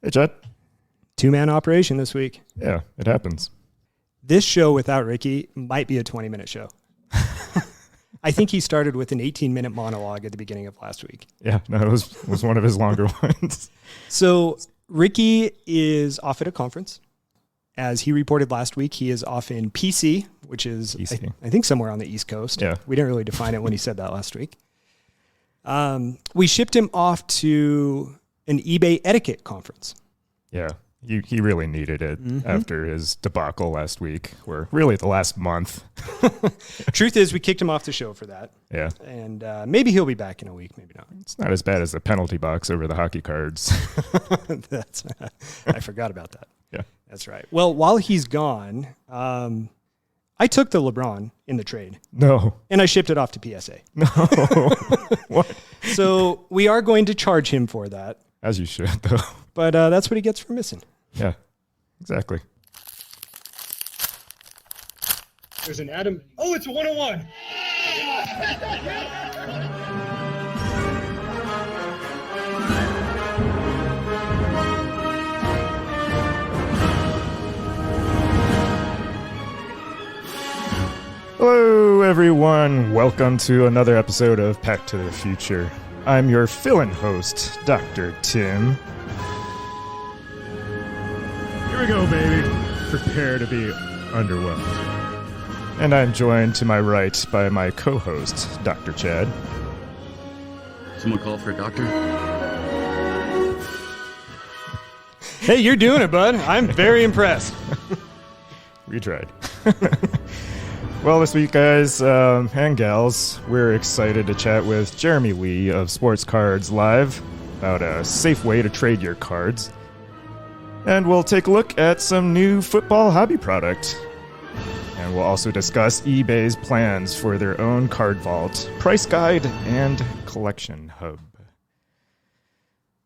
Hey, Chad. Two-man operation this week. Yeah, it happens. This show without Ricky might be a 20-minute show. I think he started with an 18-minute monologue at the beginning of last week. Yeah, no, it was one of his longer ones. So Ricky is off at a conference. As he reported last week, he is off in PC, which is, I think, somewhere on the East Coast. Yeah. We didn't really define it when he said that last week. We shipped him off to an eBay etiquette conference. Yeah, he really needed it after his debacle last week, or really the last month. Truth is, we kicked him off the show for that. Yeah. And maybe he'll be back in a week, maybe not. It's not as bad as the penalty box over the hockey cards. I forgot about that. Yeah. That's right. Well, while he's gone, I took the LeBron in the trade. No. And I shipped it off to PSA. No. What? So we are going to charge him for that. As you should, though. But that's what he gets for missing. Yeah, exactly. There's an Adam. Oh, it's a 101. Hello, everyone. Welcome to another episode of Pack to the Future. I'm your fill-in host, Dr. Tim. Here we go, baby. Prepare to be underwhelmed. And I'm joined to my right by my co-host, Dr. Chad. Someone call for a doctor? Hey, you're doing it, bud. I'm very impressed. We tried. Well, this week, guys and gals, we're excited to chat with Jeremy Lee of Sports Cards Live about a safe way to trade your cards. And we'll take a look at some new football hobby product. And we'll also discuss eBay's plans for their own card vault, price guide, and collection hub.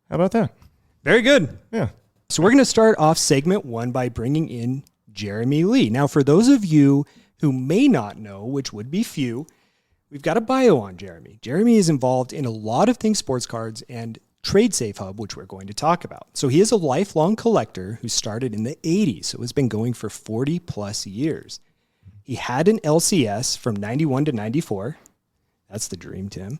How about that? Very good. Yeah. So we're going to start off segment one by bringing in Jeremy Lee. Now, for those of you who may not know, which would be few, we've got a bio on Jeremy. Jeremy is involved in a lot of things sports cards and Trade Safe Hub, which we're going to talk about. So he is a lifelong collector who started in the 80s, so has been going for 40 plus years. He had an LCS from 91 to 94. That's the dream, Tim.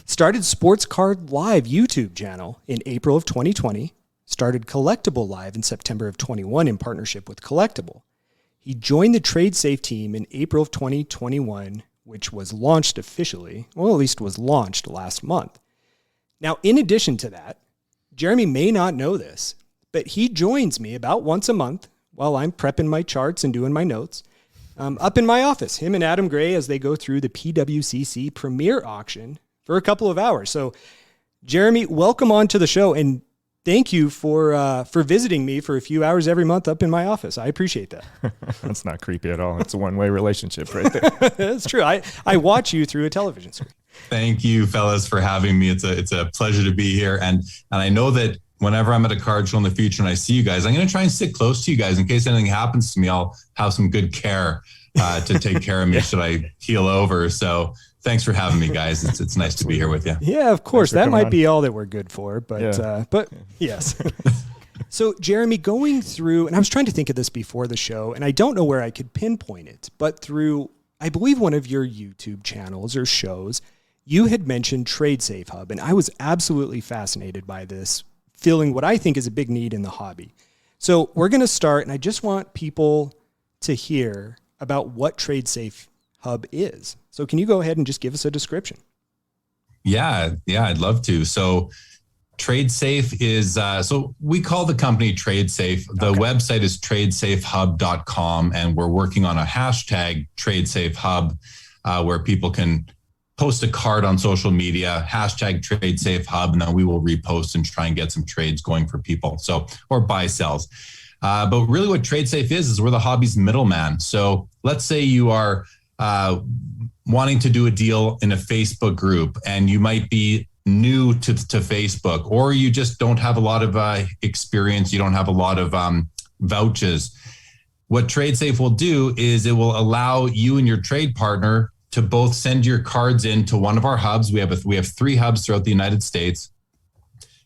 Started Sports Card Live YouTube channel in April of 2020. Started Collectible Live in September of 21 in partnership with Collectible. He joined the Trade Safe team in April of 2021, which was launched officially, well, at least was launched last month. Now, in addition to that, Jeremy may not know this, but he joins me about once a month while I'm prepping my charts and doing my notes up in my office, him and Adam Gray, as they go through the PWCC Premier Auction for a couple of hours. So, Jeremy, welcome on to the show, and thank you for visiting me for a few hours every month up in my office. I appreciate that. That's not creepy at all. It's a one-way relationship right there. That's true. I watch you through a television screen. Thank you, fellas, for having me. It's a pleasure to be here. And I know that whenever I'm at a card show in the future and I see you guys, I'm going to try and sit close to you guys in case anything happens to me. I'll have some good care to take care of me should I keel over. So thanks for having me, guys. It's nice to be here with you. Yeah, of course. That might on. be all that we're good for, but yes. So Jeremy, going through, and I was trying to think of this before the show, and I don't know where I could pinpoint it, but through, I believe, one of your YouTube channels or shows, you had mentioned Trade Safe Hub, and I was absolutely fascinated by this, filling what I think is a big need in the hobby. So we're going to start, and I just want people to hear about what Trade Safe Hub is. So can you go ahead and just give us a description? Yeah, I'd love to. So Trade Safe is, so we call the company Trade Safe. The website is tradesafehub.com, and we're working on a hashtag Trade Safe Hub where people can post a card on social media, hashtag Trade Safe Hub, and then we will repost and try and get some trades going for people. So, or buy sells. But really what Trade Safe is we're the hobby's middleman. So let's say you are wanting to do a deal in a Facebook group and you might be new to Facebook, or you just don't have a lot of experience. You don't have a lot of vouchers. What Trade Safe will do is it will allow you and your trade partner to both send your cards into one of our hubs. We have 3 hubs throughout the United States.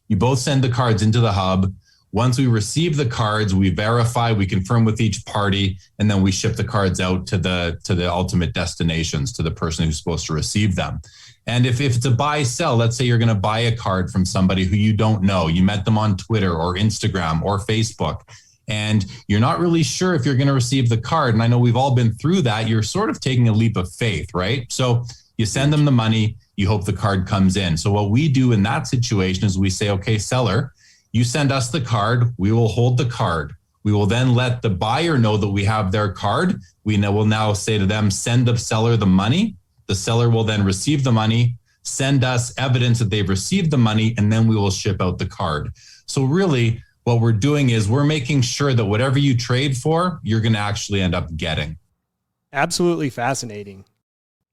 You both send the cards into the hub. Once we receive the cards, we verify, we confirm with each party, and then we ship the cards out to the ultimate destinations, to the person who's supposed to receive them. And if it's a buy sell, let's say you're going to buy a card from somebody who you don't know, you met them on Twitter or Instagram or Facebook, and you're not really sure if you're going to receive the card. And I know we've all been through that. You're sort of taking a leap of faith, right? So you send them the money, you hope the card comes in. So what we do in that situation is we say, okay, seller, you send us the card, we will hold the card. We will then let the buyer know that we have their card. We will now say to them, send the seller the money. The seller will then receive the money, send us evidence that they've received the money, and then we will ship out the card. So really what we're doing is we're making sure that whatever you trade for, you're going to actually end up getting. Absolutely fascinating.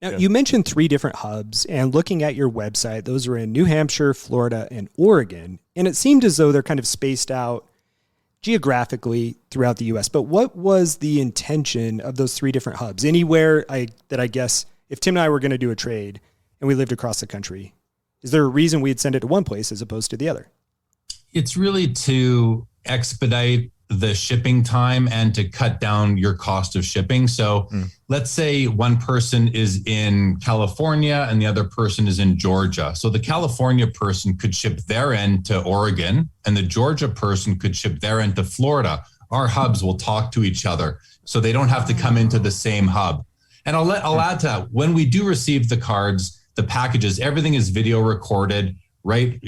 Now, you mentioned 3 different hubs, and looking at your website, those are in New Hampshire, Florida, and Oregon. And it seemed as though they're kind of spaced out geographically throughout the U.S. But what was the intention of those 3 different hubs? Anywhere that I guess if Tim and I were going to do a trade and we lived across the country, is there a reason we'd send it to one place as opposed to the other? It's really to expedite the shipping time and to cut down your cost of shipping. So let's say one person is in California and the other person is in Georgia. So the California person could ship their end to Oregon and the Georgia person could ship their end to Florida. Our hubs will talk to each other so they don't have to come into the same hub. And I'll add to that, when we do receive the cards, the packages, everything is video recorded. Right,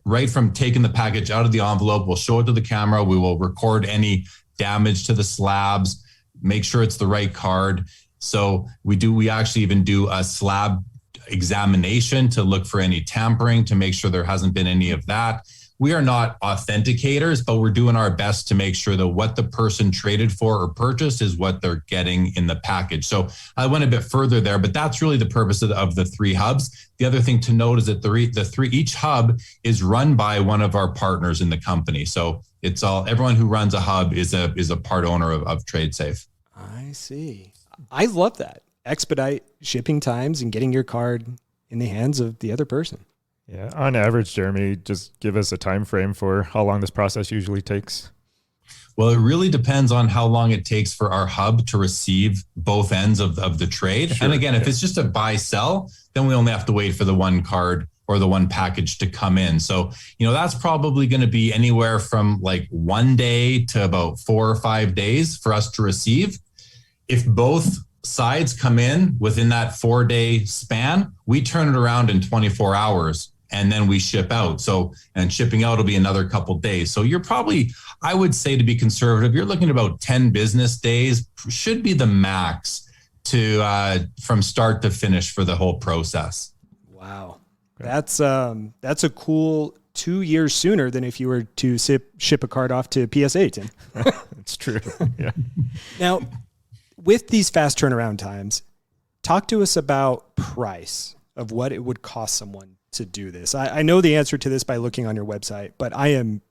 right from taking the package out of the envelope, we'll show it to the camera. We will record any damage to the slabs, make sure it's the right card. So we actually even do a slab examination to look for any tampering, to make sure there hasn't been any of that. We are not authenticators, but we're doing our best to make sure that what the person traded for or purchased is what they're getting in the package. So I went a bit further there, but that's really the purpose of the 3 hubs. The other thing to note is that each hub is run by one of our partners in the company. So it's everyone who runs a hub is a part owner of TradeSafe. I see. I love that. Expedite shipping times and getting your card in the hands of the other person. Yeah, on average, Jeremy, just give us a time frame for how long this process usually takes. Well, it really depends on how long it takes for our hub to receive both ends of the trade. Sure, and again, if it's just a buy sell, then we only have to wait for the one card or the one package to come in. So, that's probably going to be anywhere from like 1 day to about 4 or 5 days for us to receive. If both sides come in within that 4-day span, we turn it around in 24 hours. And then we ship out. And shipping out will be another couple days. So you're probably, I would say, to be conservative, you're looking at about 10 business days should be the max to from start to finish for the whole process. Wow. That's a cool 2 years sooner than if you were to ship a card off to PSA, Tim. It's true. Yeah. Now, with these fast turnaround times, talk to us about price of what it would cost someone to do this. I know the answer to this by looking on your website, but I'm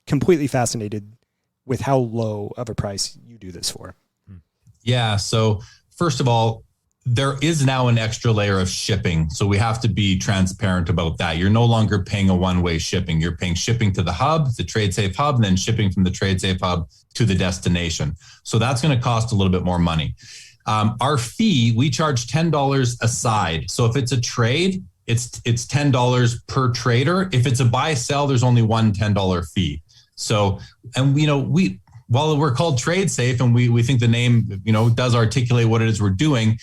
completely fascinated with how low of a price you do this for. Yeah. So first of all, there is now an extra layer of shipping. So we have to be transparent about that. You're no longer paying a one-way shipping. You're paying shipping to the hub, the TradeSafe hub, and then shipping from the TradeSafe hub to the destination. So that's going to cost a little bit more money. Our fee, we charge $10 a side. So if it's a trade, it's $10 per trader. If it's a buy sell, there's only one $10 fee. So, and while we're called TradeSafe and we think the name, does articulate what it is we're doing,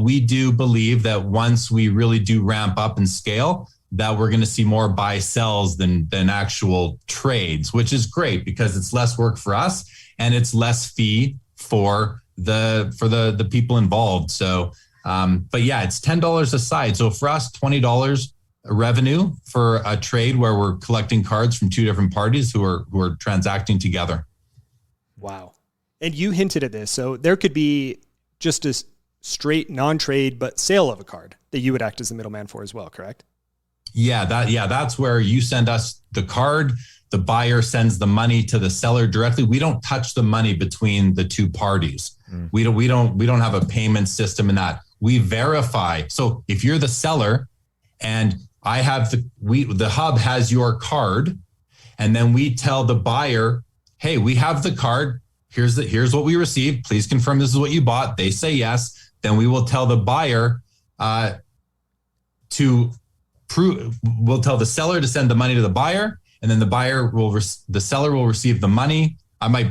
we do believe that once we really do ramp up and scale, that we're going to see more buy sells than actual trades, which is great because it's less work for us and it's less fee for the people involved. So, but yeah, it's $10 a side. So for us, $20 revenue for a trade where we're collecting cards from 2 different parties who are transacting together. Wow. And you hinted at this. So there could be just a straight non-trade, but sale of a card that you would act as the middleman for as well, correct? Yeah, that's where you send us the card. The buyer sends the money to the seller directly. We don't touch the money between the 2 parties. We don't have a payment system in that. We verify. So if you're the seller and I have the hub has your card And then we tell the buyer, hey, we have the card. Here's what we received. Please confirm this is what you bought. They say yes. Then we will tell the buyer we'll tell the seller to send the money to the buyer, and then the seller will receive the money. I might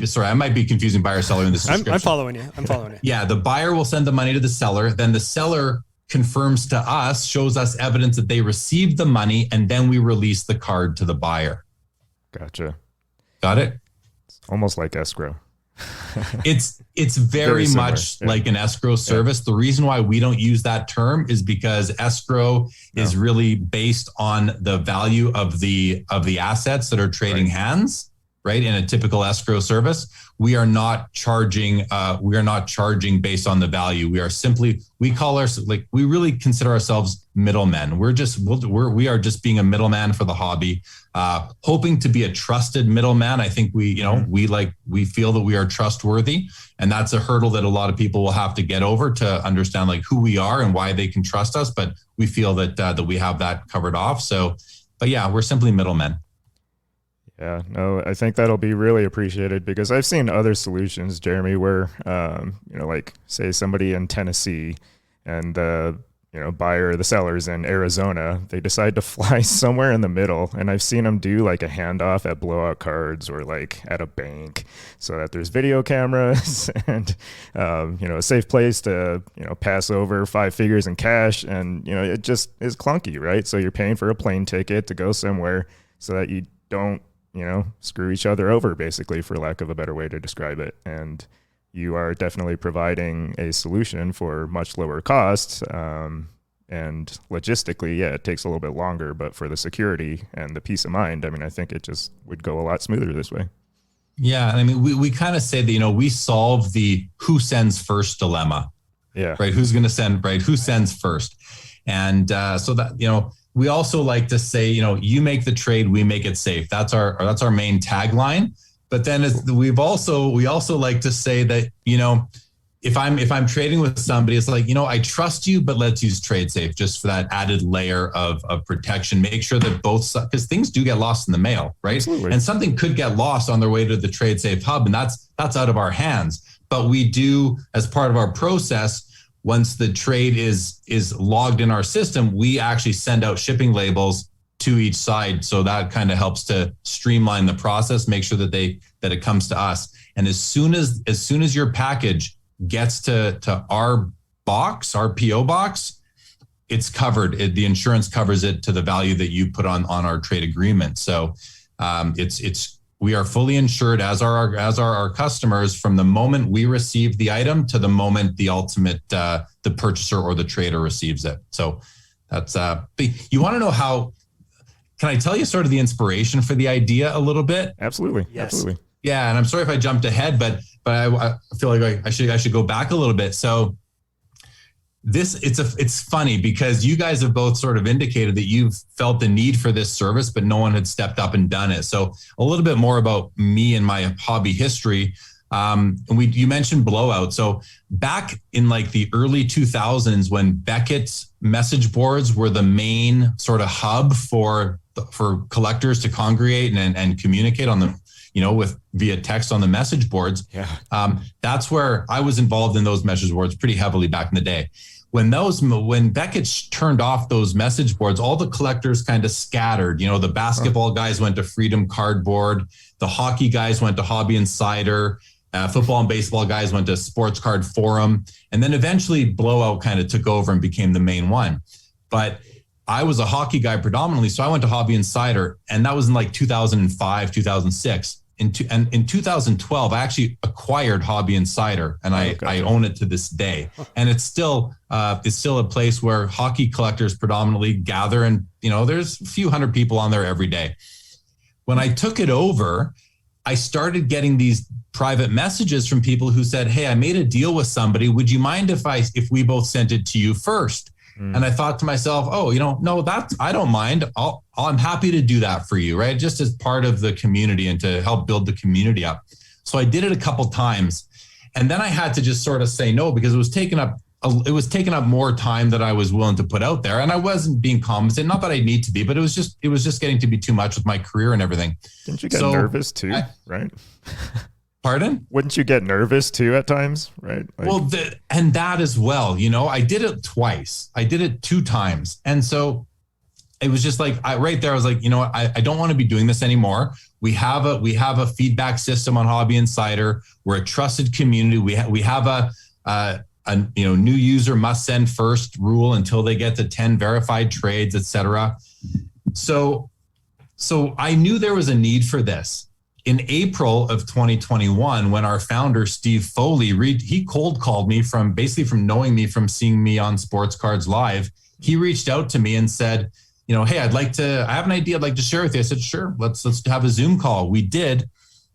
be confusing buyer seller in this description. I'm following you. Yeah, the buyer will send the money to the seller. Then the seller confirms to us, shows us evidence that they received the money, and then we release the card to the buyer. Gotcha. Got it? It's almost like escrow. It's very much like an escrow service. The reason why we don't use that term is because escrow is really based on the value of the assets that are trading hands, right? In a typical escrow service, we are not charging based on the value. We really consider ourselves middlemen. We are just being a middleman for the hobby, hoping to be a trusted middleman. I think we feel that we are trustworthy, and that's a hurdle that a lot of people will have to get over to understand like who we are and why they can trust us. But we feel that we have that covered off. So, but yeah, we're simply middlemen. Yeah, no, I think that'll be really appreciated, because I've seen other solutions, Jeremy, where, like say somebody in Tennessee and the buyer, the seller's in Arizona, they decide to fly somewhere in the middle. And I've seen them do like a handoff at Blowout Cards or like at a bank, so that there's video cameras and, a safe place to, pass over 5 figures in cash. And, it just is clunky, right? So you're paying for a plane ticket to go somewhere so that you don't, screw each other over, basically, for lack of a better way to describe it. And you are definitely providing a solution for much lower costs. And logistically, it takes a little bit longer, but for the security and the peace of mind, I think it just would go a lot smoother this way. Yeah. We kind of say that, we solve the who sends first dilemma. Yeah. Right. Who's going to send, right? Who sends first? And so that, we also like to say, you make the trade, we make it safe. That's our main tagline. But then we also like to say that, if I'm trading with somebody, it's like, I trust you, but let's use trade safe just for that added layer of protection. Make sure that because things do get lost in the mail, right? Absolutely. And something could get lost on their way to the trade safe hub, and that's out of our hands. But we do, as part of our process, once the trade is logged in our system, we actually send out shipping labels to each side. So that kind of helps to streamline the process, make sure that it comes to us. And as soon as your package gets to our box, our PO box, it's covered. The insurance covers it to the value that you put on our trade agreement. So we are fully insured, as are our customers, from the moment we receive the item to the moment the ultimate the purchaser or the trader receives it. So that's you want to know how? Can I tell you sort of the inspiration for the idea a little bit? Absolutely. Yes. Absolutely. Yeah, and I'm sorry if I jumped ahead, but I feel like I should go back a little bit. So it's funny because you guys have both sort of indicated that you've felt the need for this service, but no one had stepped up and done it. So a little bit more about me and my hobby history. You mentioned Blowout. So back in like the early 2000s, when Beckett's message boards were the main sort of hub for collectors to congregate and communicate on the, with via text on the message boards. Yeah. That's where I was involved in those message boards pretty heavily back in the day. When Beckett turned off those message boards, all the collectors kind of scattered. The basketball guys went to Freedom Cardboard, the hockey guys went to Hobby Insider, football and baseball guys went to Sports Card Forum, and then eventually Blowout kind of took over and became the main one. But I was a hockey guy predominantly, so I went to Hobby Insider, and that was in like 2005, 2006. In 2012, I actually acquired Hobby Insider, and I own it to this day. And it's still a place where hockey collectors predominantly gather, and there's a few hundred people on there every day. When I took it over, I started getting these private messages from people who said, "Hey, I made a deal with somebody. Would you mind if we both sent it to you first?" And I thought to myself, no, I don't mind. I'm happy to do that for you, right? Just as part of the community and to help build the community up. So I did it a couple times, and then I had to just sort of say no, because it was taking up it was taking up more time than I was willing to put out there. And I wasn't being compensated. Not that I need to be, but it was just getting to be too much with my career and everything. Didn't you get nervous too? Right. Pardon? Wouldn't you get nervous too at times? Right. Well, and that as well, I did it twice. I did it 2 times. And so it was just like, right there, I was like, I don't want to be doing this anymore. We have a feedback system on Hobby Insider. We're a trusted community. We have a new user must send first rule until they get to 10 verified trades, etc. So I knew there was a need for this. In April of 2021, when our founder, Steve Foley, he cold called me from knowing me, from seeing me on Sports Cards Live. He reached out to me and said, hey, I have an idea I'd like to share with you. I said, sure, let's have a Zoom call. We did.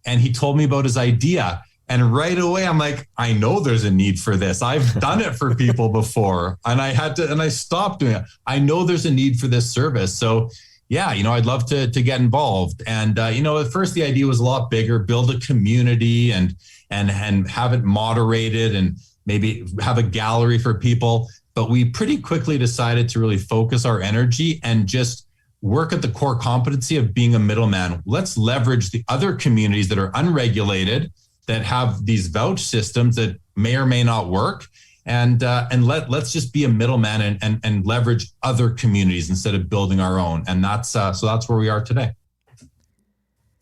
And he told me about his idea. And right away, I'm like, I know there's a need for this. I've done it for people before, and I stopped doing it. I know there's a need for this service. So yeah, I'd love to get involved. And, at first the idea was a lot bigger, build a community and have it moderated and maybe have a gallery for people. But we pretty quickly decided to really focus our energy and just work at the core competency of being a middleman. Let's leverage the other communities that are unregulated, that have these vouch systems that may or may not work. And let's just be a middleman and leverage other communities instead of building our own. And that's where we are today.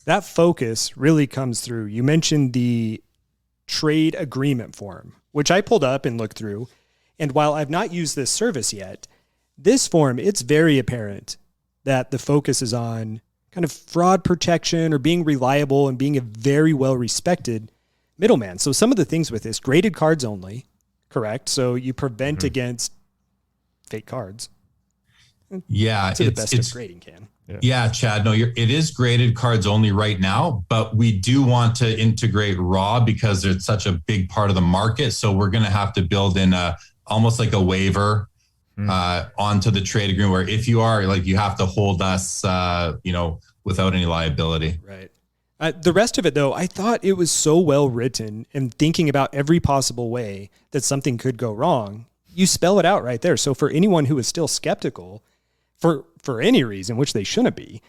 That focus really comes through. You mentioned the trade agreement form, which I pulled up and looked through. And while I've not used this service yet, this form, it's very apparent that the focus is on kind of fraud protection or being reliable and being a very well-respected middleman. So some of the things with this, graded cards only, correct? So you prevent against fake cards. Yeah. To the best of grading can. Yeah, Chad, no, it is graded cards only right now, but we do want to integrate raw because it's such a big part of the market. So we're going to have to build in almost like a waiver onto the trade agreement, where if you are you have to hold us, without any liability. Right. The rest of it, though, I thought it was so well written and thinking about every possible way that something could go wrong. You spell it out right there. So for anyone who is still skeptical, for any reason, which they shouldn't be,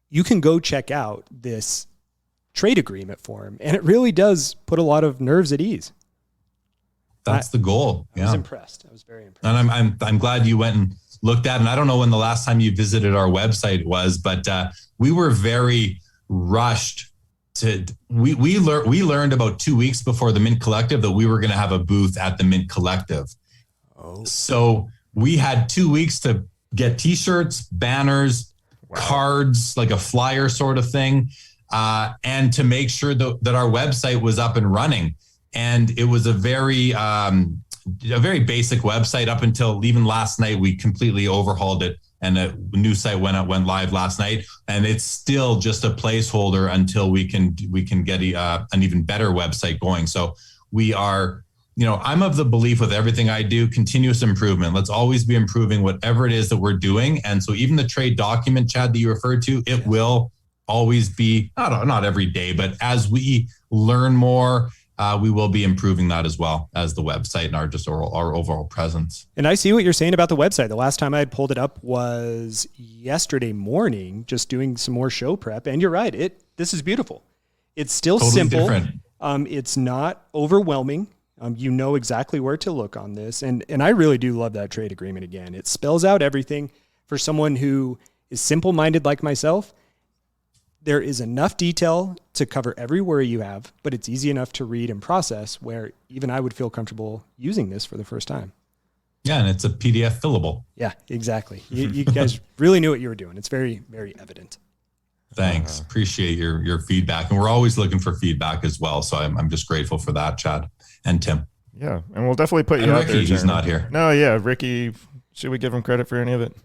you can go check out this trade agreement form, and it really does put a lot of nerves at ease. That's the goal. I was impressed. I was very impressed. And I'm glad you went and looked at it. And I don't know when the last time you visited our website was, but we were very rushed to. We learned about 2 weeks before the Mint Collective that we were going to have a booth at the Mint Collective. Oh. So we had 2 weeks to get T-shirts, banners, cards, like a flyer sort of thing, and to make sure that our website was up and running. And it was a very basic website up until even last night. We completely overhauled it, and a new site went live last night. And it's still just a placeholder until we can get an even better website going. So we are. I'm of the belief with everything I do, continuous improvement. Let's always be improving whatever it is that we're doing. And so even the trade document, Chad, that you referred to, it will always be, not every day, but as we learn more, we will be improving that as well as the website and our overall presence. And I see what you're saying about the website. The last time I had pulled it up was yesterday morning, just doing some more show prep. And you're right. This is beautiful. It's still totally simple. Different. It's not overwhelming. You know exactly where to look on this. And I really do love that trade agreement again. It spells out everything for someone who is simple-minded like myself. There is enough detail to cover every worry you have, but it's easy enough to read and process where even I would feel comfortable using this for the first time. Yeah, and it's a PDF fillable. Yeah, exactly. You guys really knew what you were doing. It's very, very evident. Thanks. Appreciate your feedback. And we're always looking for feedback as well. So I'm just grateful for that, Chad and Tim. Yeah, and we'll definitely put you out there, Jeremy. He's not here. No, yeah, Ricky, should we give him credit for any of it?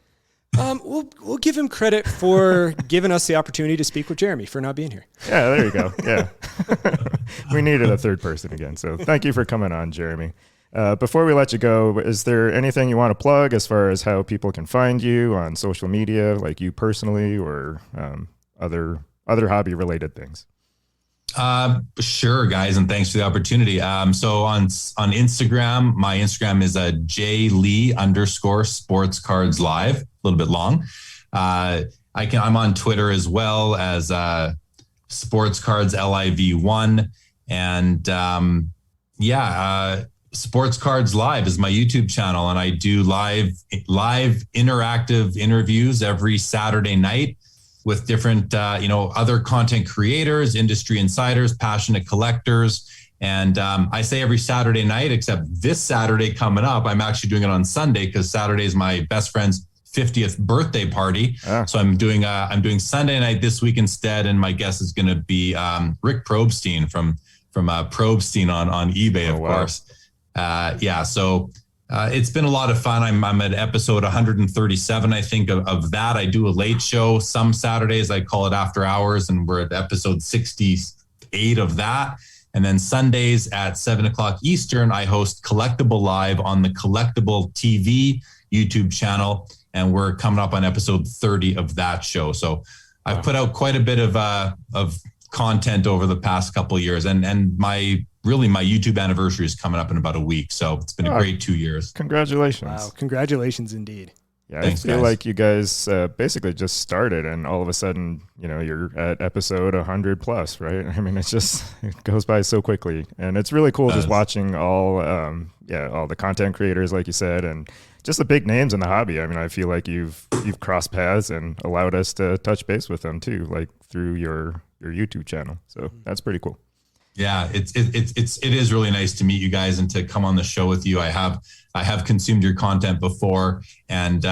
We'll give him credit for giving us the opportunity to speak with Jeremy for not being here. Yeah, there you go. Yeah. We needed a third person again. So thank you for coming on, Jeremy. Before we let you go, is there anything you want to plug as far as how people can find you on social media, like you personally, or other hobby related things? Sure, guys, and thanks for the opportunity. So on Instagram, my Instagram is a jlee_sports cards live, a little bit long. I'm on Twitter as well as sports cards liv1, and Sports Cards Live is my YouTube channel, and I do live interactive interviews every Saturday night with different, other content creators, industry insiders, passionate collectors. And I say every Saturday night, except this Saturday coming up, I'm actually doing it on Sunday because Saturday is my best friend's 50th birthday party. So I'm doing Sunday night this week instead. And my guest is going to be Rick Probstein from Probstein on eBay, of course. So it's been a lot of fun. I'm at episode 137, I think, of that. I do a late show. Some Saturdays I call it After Hours, and we're at episode 68 of that. And then Sundays at 7:00 Eastern, I host Collectible Live on the Collectible TV YouTube channel, and we're coming up on episode 30 of that show. So I've put out quite a bit of content over the past couple of years, and my YouTube anniversary is coming up in about a week. So it's been a great 2 years. Congratulations. Wow. Congratulations indeed. Yeah, Thanks, I feel guys. like you guys basically just started, and all of a sudden, you're at episode 100 plus, right? I mean, it goes by so quickly, and it's really cool just watching all the content creators, like you said, and just the big names in the hobby. I mean, I feel like you've crossed paths and allowed us to touch base with them too, like through your YouTube channel. So that's pretty cool. Yeah, it is really nice to meet you guys and to come on the show with you. I have consumed your content before, and we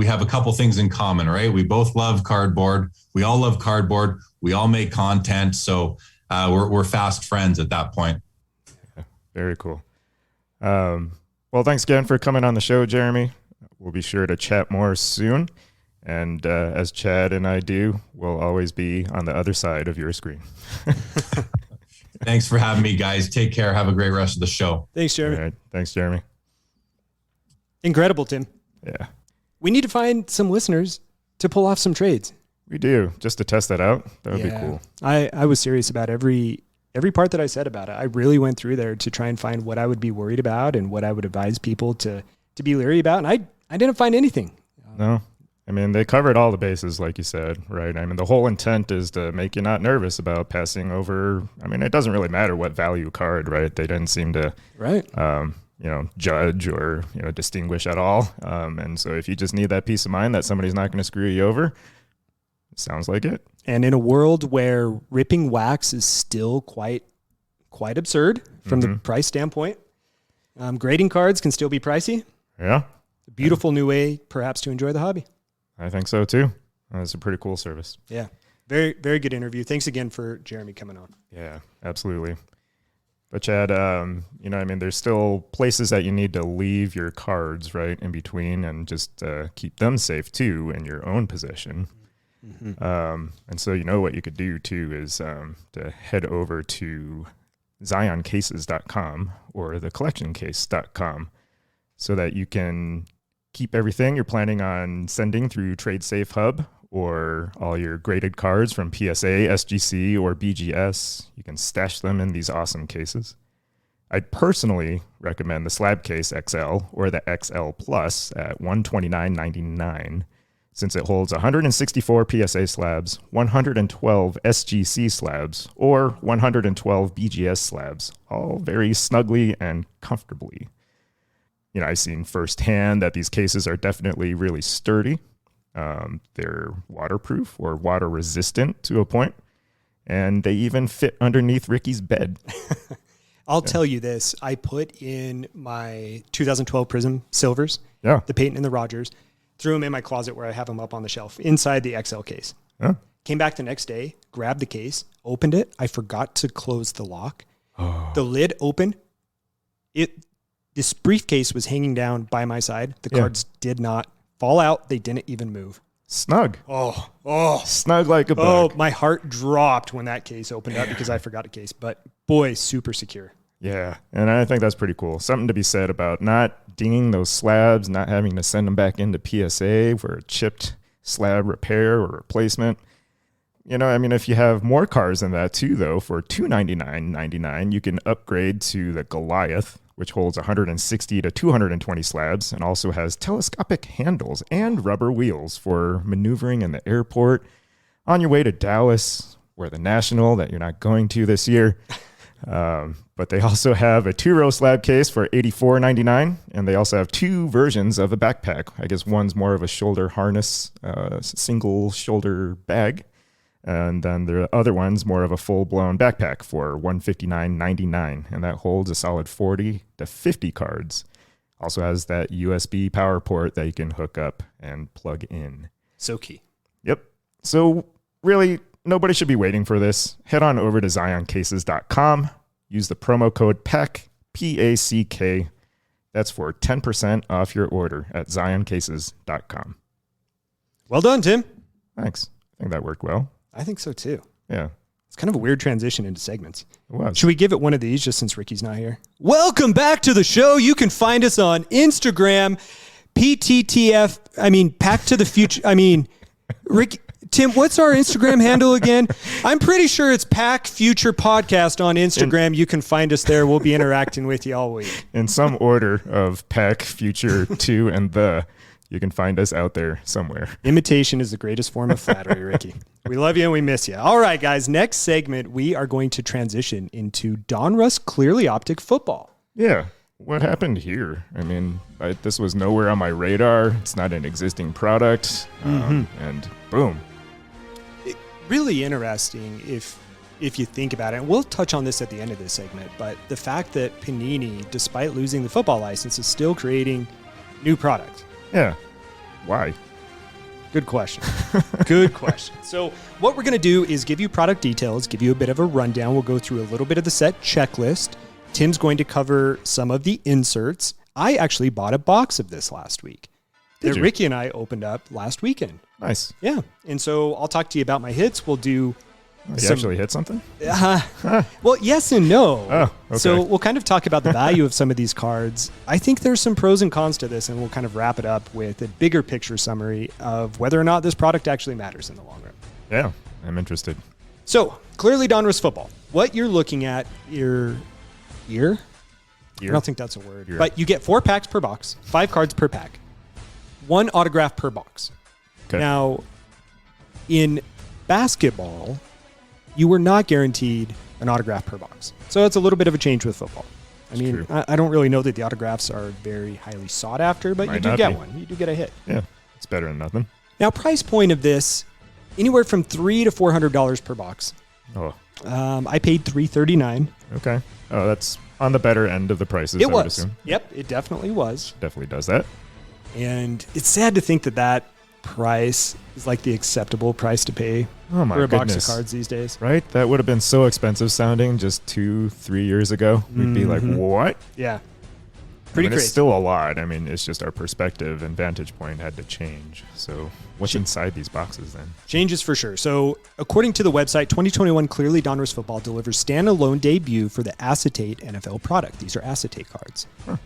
have a couple things in common, right? We both love cardboard. We all love cardboard. We all make content, so we're fast friends at that point. Yeah, very cool. Well, thanks again for coming on the show, Jeremy. We'll be sure to chat more soon. And as Chad and I do, we'll always be on the other side of your screen. Thanks for having me, guys. Take care. Have a great rest of the show. Thanks, Jeremy. All right. Thanks, Jeremy. Incredible, Tim. Yeah, We need to find some listeners to pull off some trades. we do. Just to test that out. That would be cool. I was serious about every part that I said about it. I really went through there to try and find what I would be worried about and what I would advise people to be leery about. And I didn't find anything. No. I mean, they covered all the bases, like you said, right? I mean, the whole intent is to make you not nervous about passing over. I mean, it doesn't really matter what value card, right? They didn't seem to, judge or, distinguish at all. And so if you just need that peace of mind that somebody's not going to screw you over, it sounds like it. And in a world where ripping wax is still quite absurd from the price standpoint, grading cards can still be pricey. Yeah. A beautiful new way, perhaps, to enjoy the hobby. I think so too. It's a pretty cool service. Yeah. Very, very good interview. Thanks again for Jeremy coming on. Yeah, absolutely. But Chad, there's still places that you need to leave your cards right in between and just keep them safe too in your own possession. Mm-hmm. And so, what you could do too is to head over to zioncases.com or thecollectioncase.com so that you can keep everything you're planning on sending through TradeSafe Hub or all your graded cards from PSA, SGC, or BGS. You can stash them in these awesome cases. I'd personally recommend the Slab Case XL or the XL Plus at $129.99 since it holds 164 PSA slabs, 112 SGC slabs, or 112 BGS slabs, all very snugly and comfortably. I've seen firsthand that these cases are definitely really sturdy. They're waterproof or water resistant to a point, and they even fit underneath Ricky's bed. I'll tell you this. I put in my 2012 Prism Silvers, Yeah. the Peyton and the Rogers, threw them in my closet where I have them up on the shelf inside the XL case. Yeah. Came back the next day, grabbed the case, opened it. I forgot to close the lock. The lid opened. This briefcase was hanging down by my side. The cards did not fall out. They didn't even move. Snug. Oh. Snug like a Oh, bug. my heart dropped when that case opened up because I forgot a case. But boy, super secure. Yeah, and I think that's pretty cool. Something to be said about not dinging those slabs, not having to send them back into PSA for a chipped slab repair or replacement. You know, I mean, if you have more cards than that too, though, for $299.99, you can upgrade to the Goliath, which holds 160 to 220 slabs and also has telescopic handles and rubber wheels for maneuvering in the airport, on your way to Dallas, or the National that you're not going to this year. But they also have a 2-row slab case for $84.99, and they also have 2 versions of a backpack. I guess one's more of a shoulder harness, single shoulder bag, and then the other one's more of a full-blown backpack for $159.99, and that holds a solid 40 to 50 cards. Also has that USB power port that you can hook up and plug in. So key. Yep. So really, nobody should be waiting for this. Head on over to zioncases.com. Use the promo code PACK, P-A-C-K. That's for 10% off your order at zioncases.com. Well done, Tim. Thanks. I think that worked well. I think so too. Yeah. It's kind of a weird transition into segments. It was. Should we give it one of these just since Ricky's not here? Welcome back to the show. You can find us on Instagram, Pack to the Future. Ricky, Tim, what's our Instagram handle again? I'm pretty sure it's Pack Future Podcast on Instagram. You can find us there. We'll be interacting with you all week. In some order of Pack, Future, 2, and the, you can find us out there somewhere. Imitation is the greatest form of flattery, Ricky. We love you and we miss you. All right, guys. Next segment, we are going to transition into Donruss Clearly Optic Football. Yeah. What happened here? I mean, this was nowhere on my radar. It's not an existing product. And boom. Really interesting if you think about it. And we'll touch on this at the end of this segment, but the fact that Panini, despite losing the football license, is still creating new product. Yeah. Why? Good question. Good question. So what we're going to do is give you product details, give you a bit of a rundown. We'll go through a little bit of the set checklist. Tim's going to cover some of the inserts. I actually bought a box of this last week that Ricky and I opened up last weekend. Nice. Yeah. And so I'll talk to you about my hits. We'll do You actually hit something? Well, yes and no. Oh, okay. So we'll kind of talk about the value of some of these cards. I think there's some pros and cons to this, and we'll kind of wrap it up with a bigger picture summary of whether or not this product actually matters in the long run. Yeah, I'm interested. So, Clearly Donruss Football. What you're looking at, your ear? I don't think that's a word. Ear. But you get 4 packs per box, 5 cards per pack, 1 autograph per box. Okay. Now, in basketball, you were not guaranteed an autograph per box. So it's a little bit of a change with football. I mean, I don't really know that the autographs are very highly sought after, but you do get one. You do get a hit. Yeah, it's better than nothing. Now, price point of this, anywhere from $300 to $400 per box. Oh. I paid $339. Okay. Oh, that's on the better end of the prices, It I would was. assume. Yep, it definitely was. Definitely does that. And it's sad to think that that price is like the acceptable price to pay for a box of cards these days. Right? That would have been so expensive sounding just 2-3 years ago. We'd be like, what? Yeah. Pretty crazy. It's still a lot. I mean, it's just our perspective and vantage point had to change. So what's inside these boxes then? Changes for sure. So according to the website, 2021 Clearly Donruss Football delivers standalone debut for the acetate NFL product. These are acetate cards. Huh.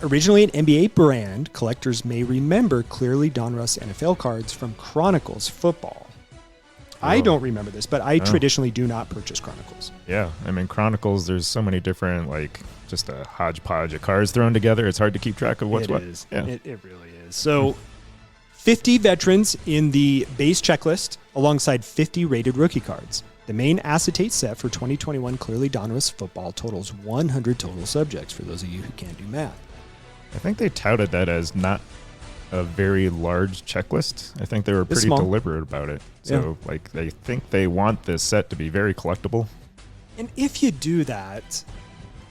Originally an NBA brand, collectors may remember Clearly Donruss NFL cards from Chronicles Football. I don't remember this, but I traditionally do not purchase Chronicles. Yeah. I mean, Chronicles, there's so many different, like, just a hodgepodge of cards thrown together. It's hard to keep track of what's what. Is. Yeah. It really is. So 50 veterans in the base checklist alongside 50 rated rookie cards. The main acetate set for 2021 Clearly Donruss Football totals 100 total subjects, for those of you who can't do math. I think they touted that as not a very large checklist. I think they were pretty deliberate about it. So, like, they think they want this set to be very collectible. And if you do that,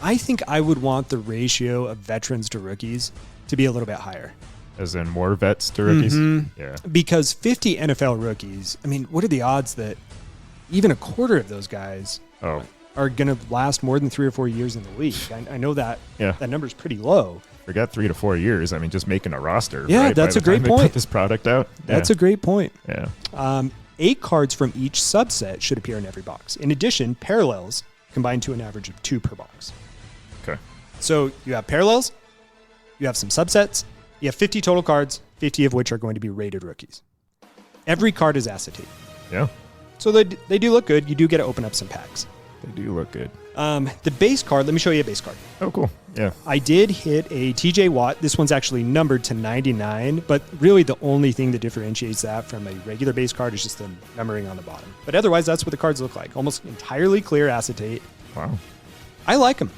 I think I would want the ratio of veterans to rookies to be a little bit higher. As in more vets to rookies? Mm-hmm. Yeah. Because 50 NFL rookies, I mean, what are the odds that even a quarter of those guys are going to last more than 3 or 4 years in the league? I know that that number is pretty low. Forget 3 to 4 years. I mean, just making a roster. Yeah, right? that's By a the great time they point. Put this product out. That's a great point. Yeah. 8 cards from each subset should appear in every box. In addition, parallels combine to an average of 2 per box. Okay. So you have parallels, you have some subsets, you have 50 total cards, 50 of which are going to be rated rookies. Every card is acetate. Yeah. So they do look good. You do get to open up some packs. They do look good. The base card, let me show you a base card. Oh, cool. Yeah. I did hit a TJ Watt. This one's actually numbered to 99, but really the only thing that differentiates that from a regular base card is just the numbering on the bottom. But otherwise, that's what the cards look like. Almost entirely clear acetate. Wow. I like them.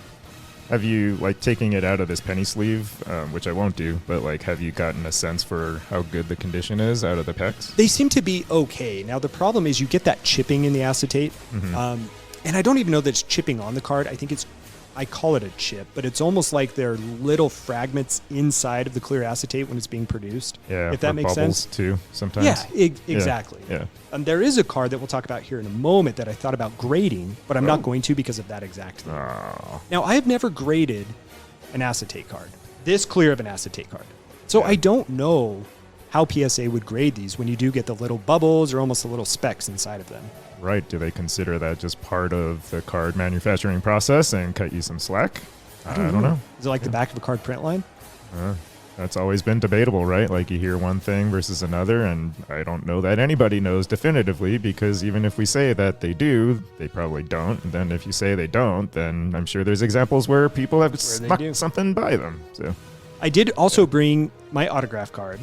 Have you, like, taking it out of this penny sleeve, which I won't do, but, like, have you gotten a sense for how good the condition is out of the packs? They seem to be okay. Now, the problem is you get that chipping in the acetate. Mm-hmm. And I don't even know that it's chipping on the card. I call it a chip, but it's almost like they're little fragments inside of the clear acetate when it's being produced. Yeah, if that makes bubbles sense. Too, sometimes. Yeah, exactly. Yeah. There is a card that we'll talk about here in a moment that I thought about grading, but I'm not going to because of that exact thing. Oh. Now, I have never graded an acetate card, this clear of an acetate card. So I don't know how PSA would grade these when you do get the little bubbles or almost the little specks inside of them. Right. Do they consider that just part of the card manufacturing process and cut you some slack? I don't know. Is it like the back of a card print line? That's always been debatable, right? Like you hear one thing versus another, and I don't know that anybody knows definitively because even if we say that they do, they probably don't. And then if you say they don't, then I'm sure there's examples where people have snuck something by them. So I did also bring my autograph card,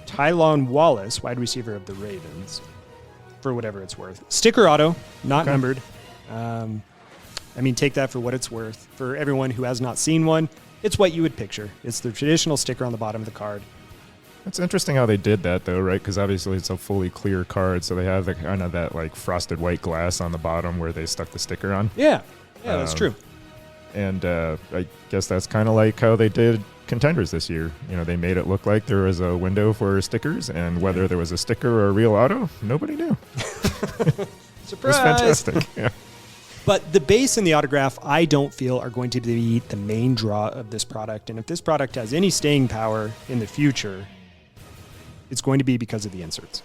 Tylon Wallace, wide receiver of the Ravens, for whatever it's worth. Sticker auto, not numbered. Take that for what it's worth. For everyone who has not seen one, it's what you would picture. It's the traditional sticker on the bottom of the card. It's interesting how they did that, though, right? Because obviously it's a fully clear card, so they have the kind of that like frosted white glass on the bottom where they stuck the sticker on. Yeah, that's true. And I guess that's kind of like how they did Contenders this year. You know, they made it look like there was a window for stickers, and whether there was a sticker or a real auto, nobody knew. Surprise! It was fantastic. Yeah. But the base and the autograph, I don't feel are going to be the main draw of this product. And if this product has any staying power in the future, it's going to be because of the inserts.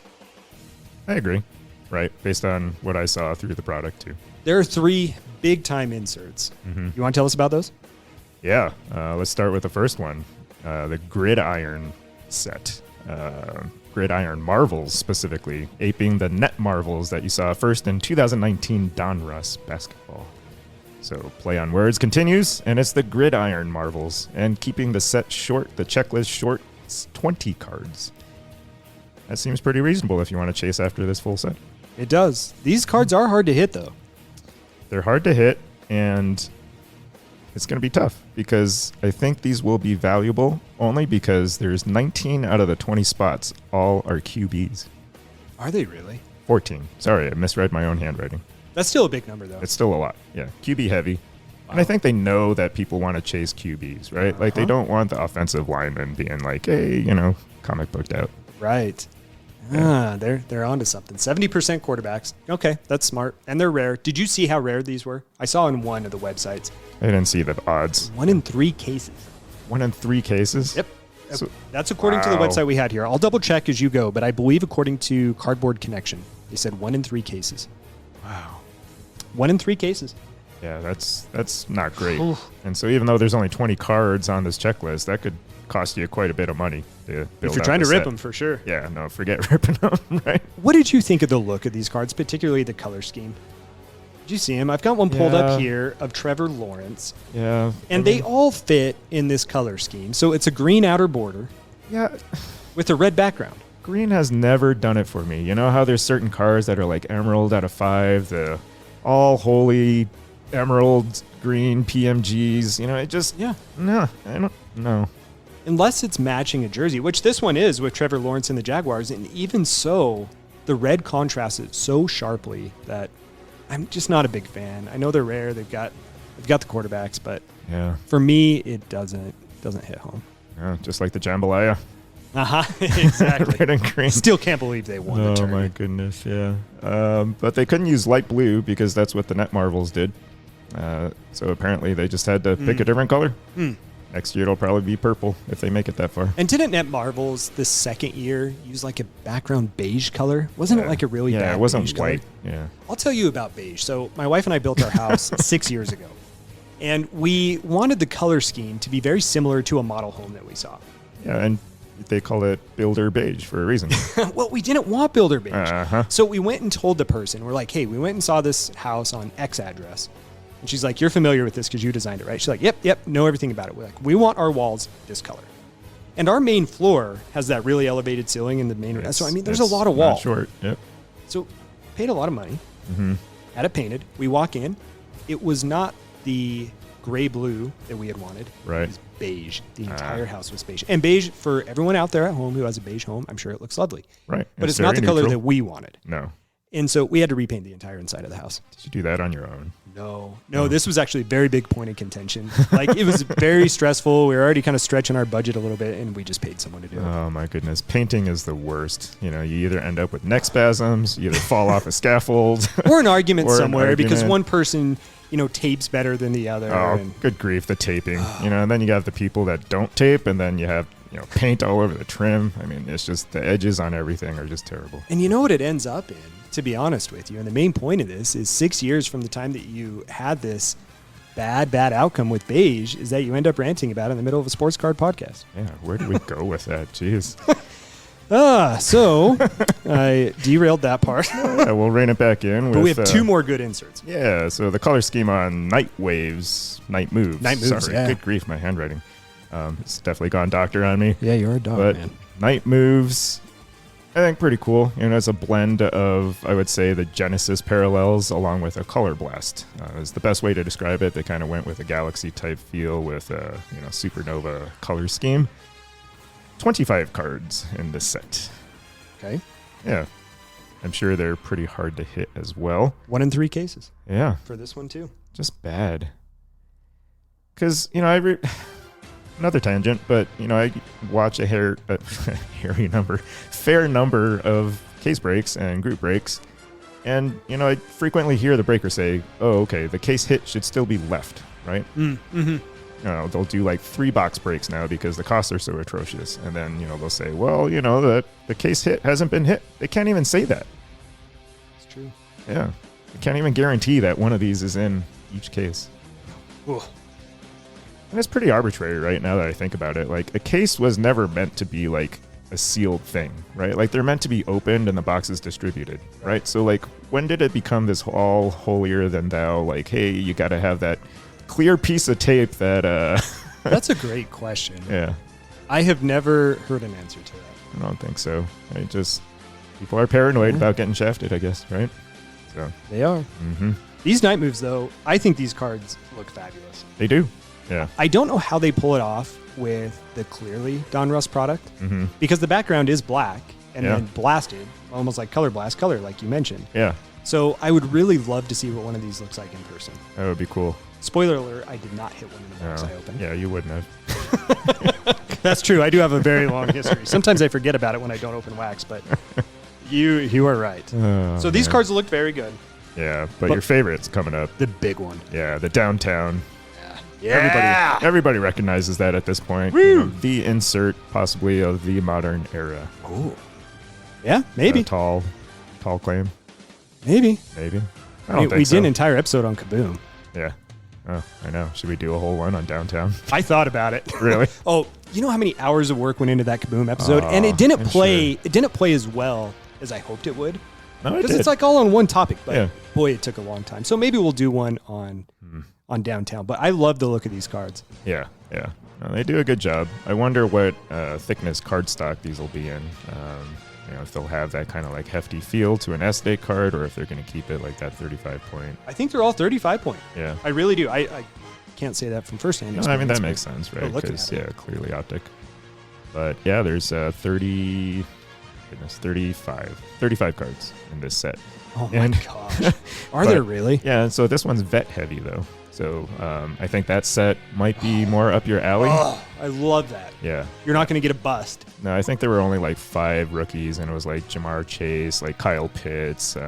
I agree. Right. Based on what I saw through the product, too. There are 3 big-time inserts. Mm-hmm. You want to tell us about those? Yeah. Let's start with the first one, the Gridiron set. Gridiron Marvels, specifically, aping the net Marvels that you saw first in 2019 Donruss basketball. So play on words continues, and it's the Gridiron Marvels, and keeping the set short, the checklist short, 20 cards. That seems pretty reasonable if you want to chase after this full set. It does. These cards are hard to hit, though. They're hard to hit, and it's going to be tough because I think these will be valuable only because there's 19 out of the 20 spots all are QBs. Are they really? 14. Sorry, I misread my own handwriting. That's still a big number, though. It's still a lot. Yeah, QB heavy. Wow. And I think they know that people want to chase QBs, right? Uh-huh. Like they don't want the offensive lineman being like, hey, comic booked out. Right. Yeah. They're onto something. 70% quarterbacks. Okay, that's smart. And they're rare. Did you see how rare these were? I saw on one of the websites. I didn't see the odds. 1 in 3 cases. 1 in 3 cases? Yep. So, that's according to the website we had here. I'll double check as you go, but I believe according to Cardboard Connection, they said 1 in 3 cases. Wow. 1 in 3 cases. Yeah, that's not great. And so even though there's only 20 cards on this checklist, that could cost you quite a bit of money to build if you're out trying the to rip set. them, for sure. Yeah, no, forget ripping them, right? What did you think of the look of these cards, particularly the color scheme? Did you see them? I've got one pulled up here of Trevor Lawrence. Yeah. And they all fit in this color scheme. So it's a green outer border. Yeah. With a red background. Green has never done it for me. You know how there's certain cards that are like emerald out of 5, the all holy emerald green PMGs. It just, no, I don't know. Unless it's matching a jersey, which this one is with Trevor Lawrence and the Jaguars. And even so, the red contrasts it so sharply that I'm just not a big fan. I know they're rare. They've got the quarterbacks, but for me, it doesn't hit home. Yeah, just like the Jambalaya. Exactly. Red and green. Still can't believe they won the tournament. Oh my goodness, yeah. But they couldn't use light blue because that's what the Net Marvels did. So apparently they just had to pick a different color. Next year it'll probably be purple if they make it that far. And didn't Net Marvels the second year use like a background beige color? Wasn't it like a really bad it wasn't beige white. color? Yeah. I'll tell you about beige. So my wife and I built our house 6 years ago. And we wanted the color scheme to be very similar to a model home that we saw. Yeah, and they call it builder beige for a reason. Well, we didn't want builder beige. Uh-huh. So we went and told the person, we're like, hey, we went and saw this house on X address. And she's like, you're familiar with this because you designed it, right? She's like, yep, know everything about it. We're like, we want our walls this color. And our main floor has that really elevated ceiling in the main room. So, I mean, there's a lot of wall. Not short, yep. So paid a lot of money, had it painted. We walk in. It was not the gray blue that we had wanted. Right. It was beige. The entire house was beige. And beige, for everyone out there at home who has a beige home, I'm sure it looks lovely. Right. But it's not the color that we wanted. No. And so we had to repaint the entire inside of the house. Did you do that on your own? No, this was actually a very big point of contention. Like, it was very stressful. We were already kind of stretching our budget a little bit, and we just paid someone to do it. Oh, my goodness. Painting is the worst. You know, you either end up with neck spasms, you either fall off a scaffold. Or an argument Or an somewhere because argument. one person, tapes better than the other. Oh, and good grief, the taping. And then you have the people that don't tape, and then you have, paint all over the trim. I mean, it's just the edges on everything are just terrible. And you know what it ends up in, to be honest with you? And the main point of this is 6 years from the time that you had this bad outcome with beige is that you end up ranting about it in the middle of a sports card podcast. Yeah, where do we go with that? Jeez. So I derailed that part. Yeah, we'll rein it back in. But we have two more good inserts. Yeah, so the color scheme on Night Moves. Night Moves, Sorry, yeah. Good grief, my handwriting. It's definitely gone doctor on me. Yeah, you're a dog, But man. Night Moves, I think pretty cool. It's a blend of, I would say, the Genesis parallels along with a color blast. Is the best way to describe it. They kind of went with a galaxy type feel with a supernova color scheme. 25 cards in this set. Okay. Yeah. I'm sure they're pretty hard to hit as well. 1 in 3 cases Yeah. for this one too. Just bad. Because, another tangent, but, I watch a fair number of case breaks and group breaks. And, I frequently hear the breaker say, oh, okay, the case hit should still be left, right? Mm-hmm. They'll do like 3 box breaks now because the costs are so atrocious. And then, they'll say, well, that the case hit hasn't been hit. They can't even say that. It's true. Yeah. They can't even guarantee that one of these is in each case. Ooh. And it's pretty arbitrary right now that I think about it. Like, a case was never meant to be like a sealed thing, right? Like, they're meant to be opened and the boxes distributed, right? So, like, when did it become this all holier than thou? Like, hey, you got to have that clear piece of tape that, That's a great question. yeah, I have never heard an answer to that. I don't think so. People are paranoid about getting shafted, I guess, right? So, They are. These Night Moves, though, I think these cards look fabulous. they do. Yeah. I don't know how they pull it off with the Clearly Donruss product because the background is black and then blasted, almost like color blast color, like you mentioned. Yeah. So I would really love to see what one of these looks like in person. That would be cool. Spoiler alert, I did not hit one in the box I opened. Yeah, you wouldn't have. That's true. I do have a very long history. Sometimes I forget about it when I don't open wax, but you are right. So these cards look very good. Yeah, but your favorite's coming up. The big one. Yeah, the downtown. Yeah. Everybody recognizes that at this point. The insert possibly of the modern era. Ooh. Yeah, maybe. Tall claim. Maybe. I don't think we so. did an entire episode on Kaboom. Yeah. Oh, I know. Should we do a whole one on downtown? I thought about it. Really? Oh, you know how many hours of work went into that Kaboom episode? And it didn't play. It didn't play as well as I hoped it would. No, it Because did. it's like all on one topic. But Yeah. boy, it took a long time. So maybe we'll do one on downtown. But I love the look of these cards. Yeah. No, they do a good job. I wonder what thickness cardstock these will be in. If they'll have that kind of like hefty feel to an S-Day card, or if they're going to keep it like that 35 point. I think they're all 35 point. Yeah. I really do. I can't say that from firsthand No, experience. I mean, that but makes sense, right? looking Because, at it. clearly optic. But yeah, there's 35 cards in this set. Oh my And- gosh. Are there really? Yeah, so this one's vet heavy though. So I think that set might be more up your alley. Oh, I love that. Yeah. You're not going to get a bust. No, I think there were only like 5 rookies, and it was like Jamar Chase, like Kyle Pitts, the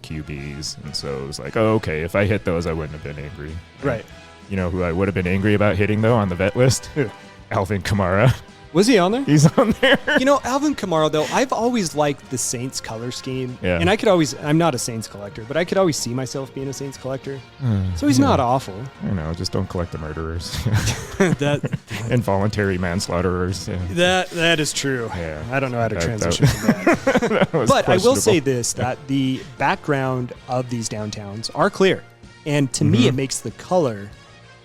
QBs. And so it was like, oh, okay, if I hit those, I wouldn't have been angry. Right. You know who I would have been angry about hitting though on the vet list? Who? Alvin Kamara. Was he on there? He's on there. You know, Alvin Kamara, though, I've always liked the Saints color scheme. Yeah. And I'm not a Saints collector, but I could always see myself being a Saints collector. So he's not awful. I know, just don't collect the murderers. That Involuntary manslaughterers. Yeah. that is true. Yeah. I don't know how to transition from that. That was But I will say questionable. this, that the background of these downtowns are clear. And to me, it makes the color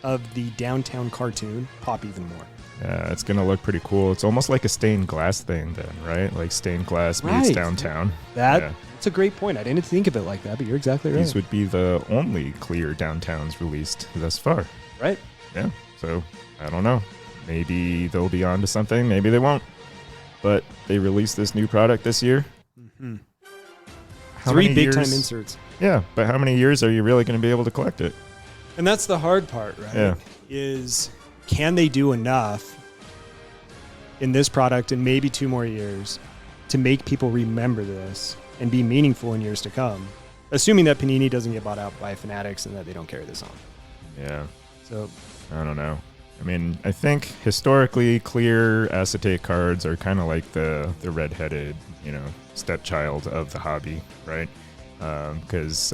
of the downtown cartoon pop even more. Yeah, it's going to look pretty cool. It's almost like a stained glass thing then, right? Like stained glass meets Right. downtown. That's a great point. I didn't think of it like that, but you're exactly right. These would be the only clear downtowns released thus far. Right. Yeah, so I don't know. Maybe they'll be on to something. Maybe they won't. But they released this new product this year. How 3 many big-time years- inserts. Yeah, but how many years are you really going to be able to collect it? And that's the hard part, right? Yeah. Is can they do enough in this product in maybe 2 more years to make people remember this and be meaningful in years to come? Assuming that Panini doesn't get bought out by Fanatics and that they don't carry this on. Yeah, So I don't know. I mean, I think historically clear acetate cards are kind of like the redheaded, stepchild of the hobby, right? Because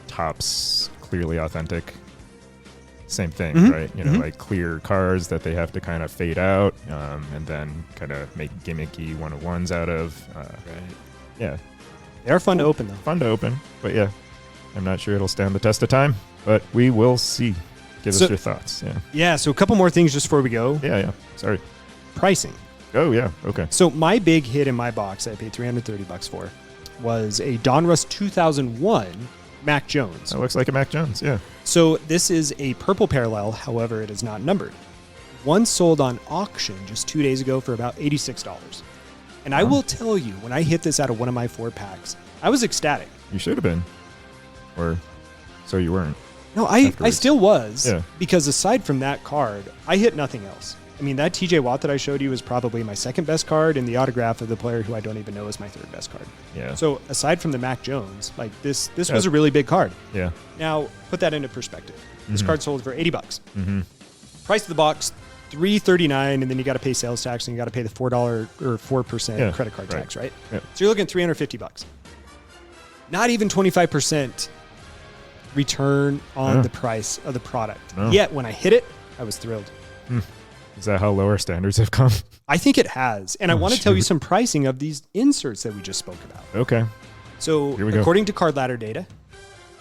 Topps Clearly Authentic, same thing, right? Like clear cards that they have to kind of fade out and then kind of make gimmicky 101s out of. Yeah, they are fun to open, though. fun to open, but yeah, I'm not sure it'll stand the test of time, but we will see. Give So- us your thoughts. Yeah. Yeah, so a couple more things just before we go. Yeah. Sorry. Pricing. Oh, yeah. Okay. So my big hit in my box that I paid $330 for was a Donruss 2001 Mac Jones. That looks like a Mac Jones. Yeah. So this is a purple parallel, however, it is not numbered. One sold on auction just 2 days ago for about $86. And I will tell you, when I hit this out of one of my 4 packs, I was ecstatic. You should have been. Or so you weren't. No, I Afterwards. still was. Yeah. Because aside from that card, I hit nothing else. I mean, that TJ Watt that I showed you was probably my 2nd best card, and the autograph of the player who I don't even know is my 3rd best card. Yeah. So aside from the Mac Jones, like this was a really big card. Yeah. Now, put that into perspective. This card sold for $80. Mm-hmm. Price of the box, $339, and then you got to pay sales tax, and you got to pay the $4 or 4% Yeah, credit card right. tax, right? Yeah. So you're looking at $350. Not even 25% return on Yeah. the price of the product. No. Yet when I hit it, I was thrilled. Is that how lower standards have come? I think it has, and I Oh, want to tell you shoot. some pricing of these inserts that we just spoke about. Okay. So, Here we go. according to Card Ladder data,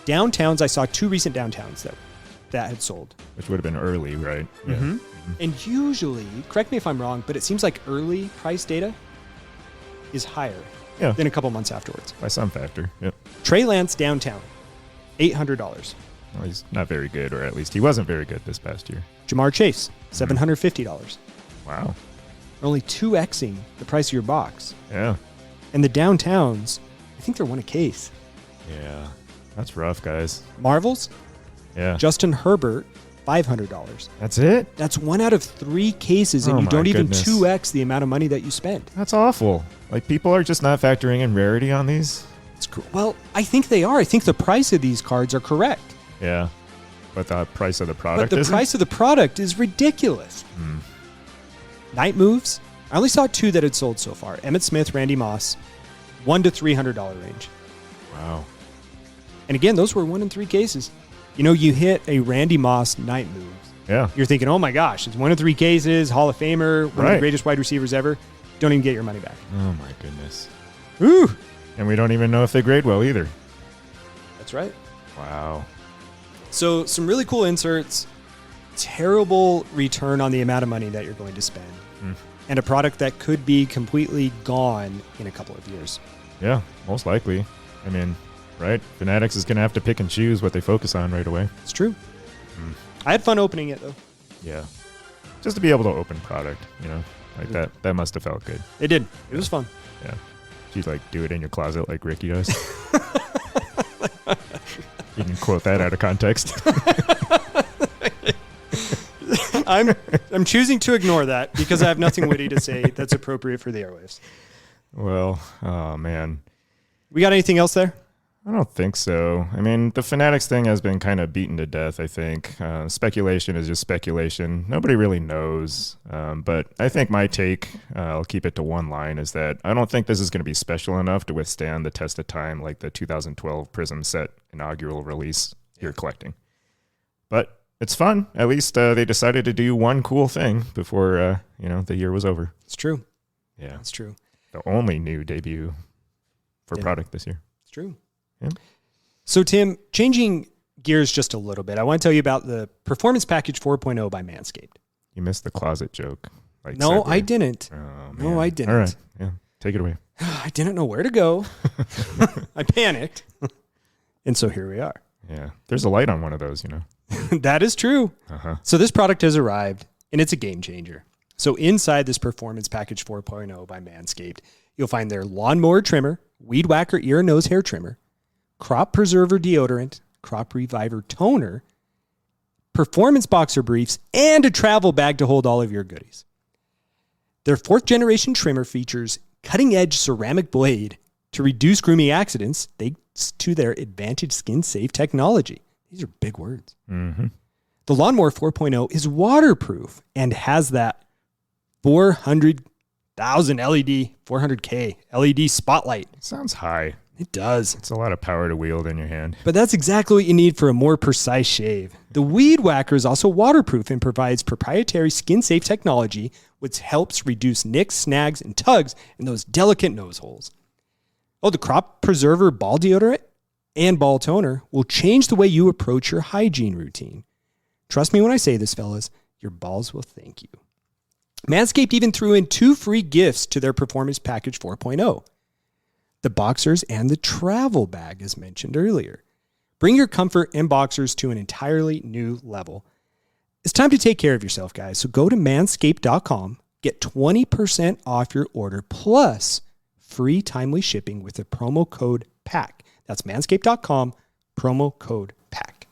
downtowns, I saw 2 recent downtowns that had sold. Which would have been early, right? Yeah. Mm-hmm. And usually, correct me if I'm wrong, but it seems like early price data is higher Yeah. than a couple months afterwards. By some factor. Yep. Trey Lance downtown, $800. Well, he's not very good, or at least he wasn't very good this past year. Jamar Chase, $750. Wow. Only 2xing the price of your box. Yeah. And the downtowns, I think they're one a case. Yeah. That's rough, guys. Marvels, Yeah. Justin Herbert, $500. That's it? That's 1 out of 3 cases, and Oh you my don't even goodness. 2x the amount of money that you spend. That's awful. Like, people are just not factoring in rarity on these? It's cool. Well, I think they are. I think the price of these cards are correct. Yeah. But the price of the But product the isn't? price of the product is ridiculous. Night moves. I only saw 2 that had sold so far. Emmitt Smith, Randy Moss, $100 to $300 range. Wow. And again, those were 1 in 3 cases. You know, you hit a Randy Moss night moves. Yeah. You're thinking, oh my gosh, it's 1 in 3 cases, Hall of Famer, one of Right. the greatest wide receivers ever. Don't even get your money back. Oh, my goodness. Ooh. And we don't even know if they grade well either. That's right. Wow. So some really cool inserts, terrible return on the amount of money that you're going to spend, and a product that could be completely gone in a couple of years. Yeah, most likely. I mean, right? Fanatics is going to have to pick and choose what they focus on right away. It's true. I had fun opening it, though. Yeah. Just to be able to open product, like that must have felt good. It did. It was fun. Yeah. You'd like do it in your closet like Ricky does. You can quote that out of context. I'm choosing to ignore that because I have nothing witty to say that's appropriate for the airwaves. Well, oh man. We got anything else there? I don't think so. I mean, the Fanatics thing has been kind of beaten to death, I think. Speculation is just speculation. Nobody really knows. But I think my take, I'll keep it to one line, is that I don't think this is going to be special enough to withstand the test of time like the 2012 Prism set inaugural release you're collecting. But it's fun. At least they decided to do one cool thing before, the year was over. It's true. Yeah. It's true. The only new debut for product this year. It's true. Yeah. So, Tim, changing gears just a little bit, I want to tell you about the Performance Package 4.0 by Manscaped. You missed the closet joke. No, I didn't. Oh, man. No, I didn't. All right. Yeah. Take it away. I didn't know where to go. I panicked. And so here we are. Yeah. There's a light on one of those, That is true. Uh-huh. So this product has arrived, and it's a game changer. So inside this Performance Package 4.0 by Manscaped, you'll find their lawnmower trimmer, weed whacker ear and nose hair trimmer, crop preserver deodorant, crop reviver toner, performance boxer briefs, and a travel bag to hold all of your goodies. Their 4th generation trimmer features cutting-edge ceramic blade to reduce grooming accidents thanks to their advanced skin-safe technology. These are big words. Mm-hmm. The Lawnmower 4.0 is waterproof and has that 400K LED spotlight. Sounds high. It does. It's a lot of power to wield in your hand. But that's exactly what you need for a more precise shave. The Weed Whacker is also waterproof and provides proprietary skin-safe technology, which helps reduce nicks, snags, and tugs in those delicate nose holes. Oh, the Crop Preserver Ball Deodorant and Ball Toner will change the way you approach your hygiene routine. Trust me when I say this, fellas, your balls will thank you. Manscaped even threw in 2 free gifts to their Performance Package 4.0. The boxers and the travel bag, as mentioned earlier. Bring your comfort and boxers to an entirely new level. It's time to take care of yourself, guys. So go to manscaped.com, get 20% off your order, plus free timely shipping with the promo code PACK. That's manscaped.com, promo code PACK.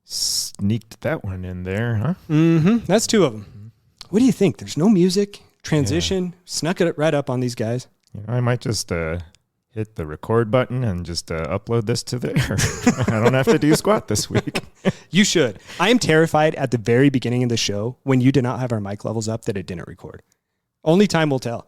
Sneaked that one in there, huh? Mm-hmm. That's 2 of them. What do you think? There's no music, transition, snuck it right up on these guys. I might just hit the record button and just upload this to there. I don't have to do squat this week. You should. I am terrified at the very beginning of the show when you did not have our mic levels up that it didn't record. Only time will tell.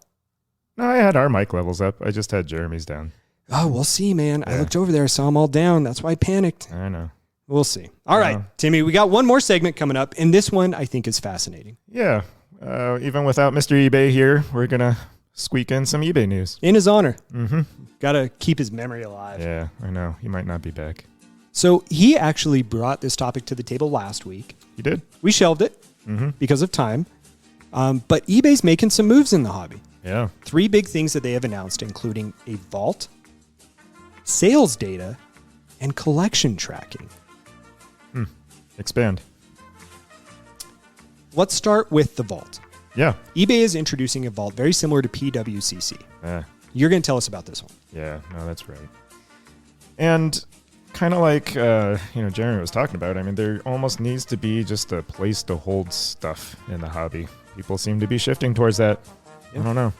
No, I had our mic levels up. I just had Jeremy's down. Oh, we'll see, man. Yeah. I looked over there, saw them all down. That's why I panicked. I know. We'll see. All right, Timmy, we got one more segment coming up, and this one I think is fascinating. Yeah. Even without Mr. eBay here, we're going to squeak in some eBay news. In his honor. Mm-hmm. Got to keep his memory alive. Yeah, I know. He might not be back. So he actually brought this topic to the table last week. He did? We shelved it because of time. But eBay's making some moves in the hobby. Yeah. 3 big things that they have announced, including a vault, sales data, and collection tracking. Expand. Let's start with the vault. Yeah. eBay is introducing a vault very similar to PWCC. You're going to tell us about this one. Yeah, no, that's right. And kind of like, Jeremy was talking about, I mean, there almost needs to be just a place to hold stuff in the hobby. People seem to be shifting towards that. Yeah. I don't know.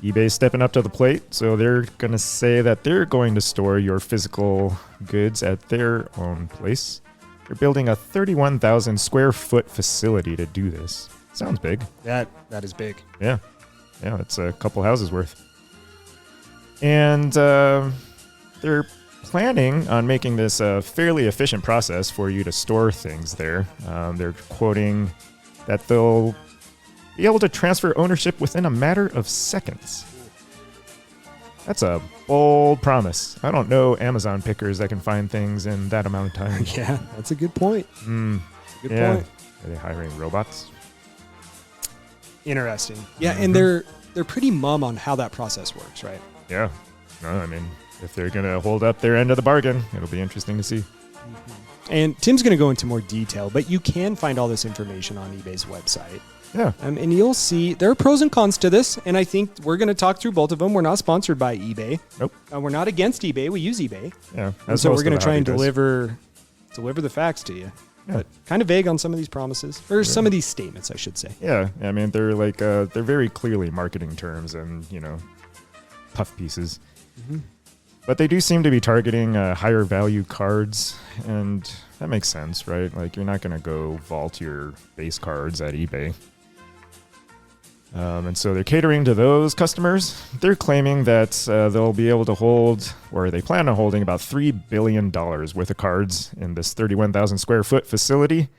eBay's stepping up to the plate, so they're going to say that they're going to store your physical goods at their own place. They're building a 31,000 square foot facility to do this. Sounds big. That is big. Yeah. Yeah, it's a couple houses worth. And they're planning on making this a fairly efficient process for you to store things there. They're quoting that they'll be able to transfer ownership within a matter of seconds. That's a bold promise. I don't know Amazon pickers that can find things in that amount of time. Yeah, that's a good point. That's a good point. Are they hiring robots? Interesting. Yeah, and they're pretty mum on how that process works, right? Yeah. No, I mean, if they're going to hold up their end of the bargain, it'll be interesting to see. And Tim's going to go into more detail, but you can find all this information on eBay's website. Yeah. And you'll see there are pros and cons to this, and I think we're going to talk through both of them. We're not sponsored by eBay. Nope. We're not against eBay. We use eBay. Yeah. And so we're going to try and deliver the facts to you. Yeah. But kind of vague on some of these promises, or some of these statements, I should say. Yeah. I mean, they're like, they're very clearly marketing terms and, puff pieces. But they do seem to be targeting higher value cards, and that makes sense, right? Like, you're not going to go vault your base cards at eBay. And so they're catering to those customers. They're claiming that they'll be able to hold, or they plan on holding, about $3 billion worth of cards in this 31,000 square foot facility.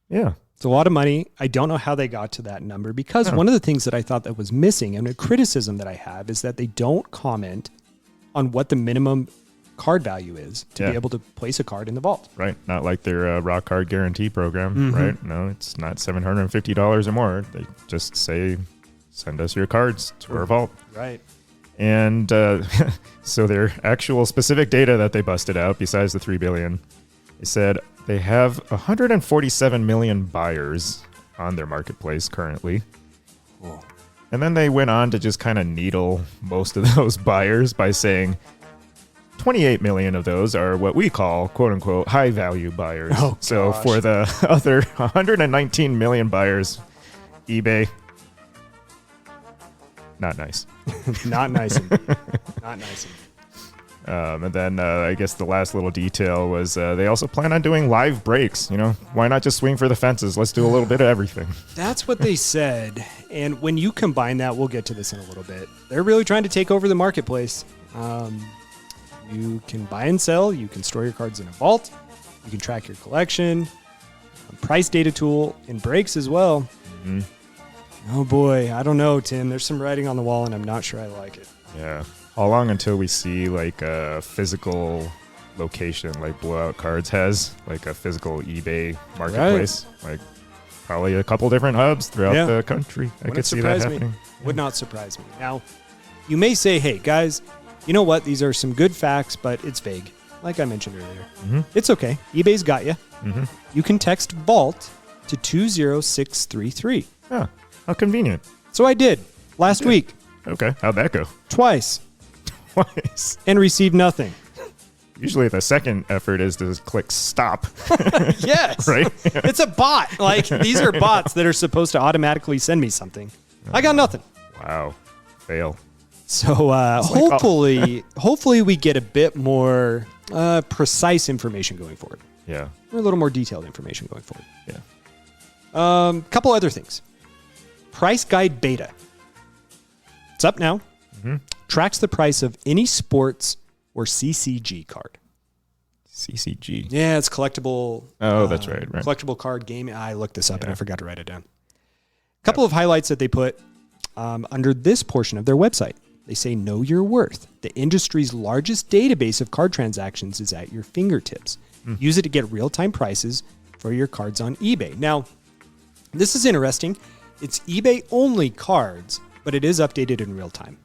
Yeah. It's a lot of money. I don't know how they got to that number, because one of the things that I thought that was missing, and a criticism that I have, is that they don't comment on what the minimum card value is to be able to place a card in the vault. Right. Not like their raw card guarantee program, right? No, it's not $750 or more. They just say, send us your cards to our vault. Right. And so their actual specific data that they busted out, besides the $3 billion, they said they have 147 million buyers on their marketplace currently. Whoa. And then they went on to just kind of needle most of those buyers by saying 28 million of those are what we call, quote unquote, high value buyers. Oh, so gosh. for the other 119 million buyers, eBay, not nice. Not nice indeed. Not nice indeed. And then I guess the last little detail was they also plan on doing live breaks. You know, why not just swing for the fences? Let's do a little bit of everything. That's what they said. And when you combine that, we'll get to this in a little bit. They're really trying to take over the marketplace. You can buy and sell. You can store your cards in a vault. You can track your collection. A price data tool and breaks as well. Mm-hmm. Oh boy, I don't know, Tim. There's some writing on the wall, and I'm not sure I like it. Yeah. How long until we see like a physical location like Blowout Cards has, like a physical eBay marketplace? Like probably a couple different hubs throughout the country. I could see that happening. Would not surprise me. Now, you may say, hey, guys, you know what? These are some good facts, but it's vague. Like I mentioned earlier. Mm-hmm. It's okay. eBay's got you. Mm-hmm. You can text VAULT to 20633. Yeah. How convenient. So I did last week. Okay. How'd that go? Twice. Twice. And received nothing. Usually the second effort is to click stop. Yes. Right? It's a bot. Like, these are bots that are supposed to automatically send me something. I got nothing. Wow. Fail. So hopefully we get a bit more precise information going forward. Yeah. Or a little more detailed information going forward. Yeah. Couple other things. Price Guide Beta. It's up now. Mm-hmm. Tracks the price of any sports or CCG card. CCG. Yeah, it's collectible. Oh, that's right. Collectible card game. I looked this up and I forgot to write it down. A couple of highlights that they put under this portion of their website. They say, know your worth. The industry's largest database of card transactions is at your fingertips. Use it to get real-time prices for your cards on eBay. Now, this is interesting. It's eBay-only cards, but it is updated in real time.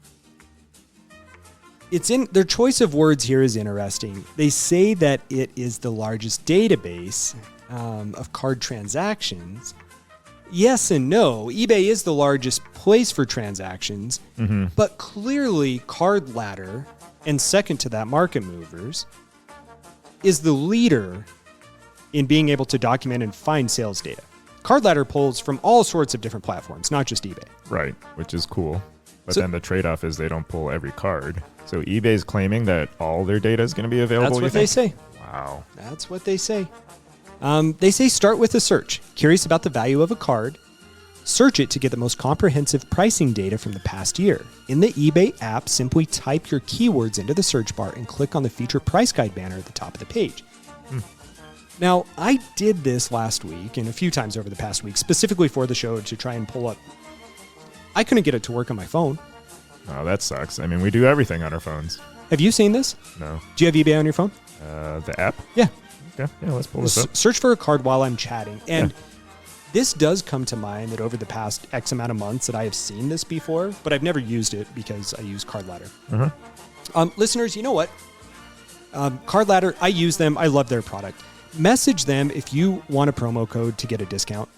It's in their choice of words here is interesting. They say that it is the largest database of card transactions. Yes and no. eBay is the largest place for transactions, but clearly Card Ladder, and second to that, Market Movers, is the leader in being able to document and find sales data. Card Ladder pulls from all sorts of different platforms, not just eBay. Right, which is cool. But So- then the trade-off is they don't pull every card. So eBay's claiming that all their data is going to be available. That's you what they think? say. Wow. That's what they say. They say start with a search. Curious about the value of a card? Search it to get the most comprehensive pricing data from the past year. In the eBay app, simply type your keywords into the search bar and click on the Feature Price Guide banner at the top of the page. Now, I did this last week and a few times over the past week, specifically for the show to try and pull up. I couldn't get it to work on my phone. Oh, that sucks. I mean, we do everything on our phones. Have you seen this? No. Do you have eBay on your phone? The app? Yeah. Okay. Yeah, let's pull this up. Search for a card while I'm chatting. And this does come to mind that over the past X amount of months that I have seen this before, but I've never used it because I use Card Ladder. Listeners, you know what? Card Ladder, I use them. I love their product. Message them if you want a promo code to get a discount.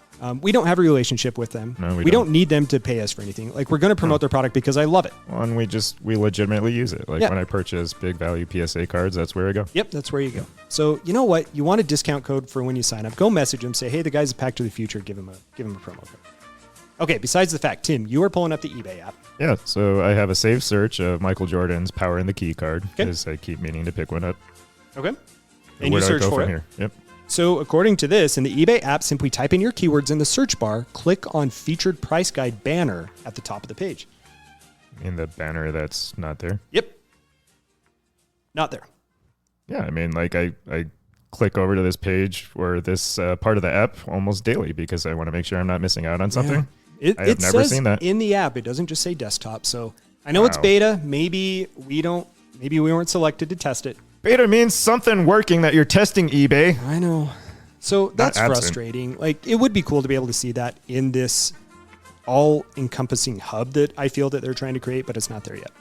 We don't have a relationship with them. No, we don't don't. need them to pay us for anything. Like, we're going to promote their product because I love it. Well, and we legitimately use it. Like when I purchase big value PSA cards, that's where I go. Yep, that's where you go. So, you know what? You want a discount code for when you sign up. Go message them. Say, hey, the guy's a Pack to the Future. Give him a promo code. Okay, besides the fact, Tim, you are pulling up the eBay app. Yeah, so I have a saved search of Michael Jordan's Power in the Key card Okay. because I keep meaning to pick one up. Okay. Where And you do I search go for from it. here? Yep. So according to this, in the eBay app, simply type in your keywords in the search bar, click on featured price guide banner at the top of the page. In the banner that's not there. Yep. Not there. Yeah, I mean, like I click over to this page or this part of the app almost daily because I want to make sure I'm not missing out on something. It I have never says seen that. in the app. It doesn't just say desktop. So I know it's Wow. beta. Maybe we weren't selected to test it. Beta means something working that you're testing, eBay. I know. So that's absent. frustrating. Like, it would be cool to be able to see that in this all-encompassing hub that I feel that they're trying to create, but it's not there yet.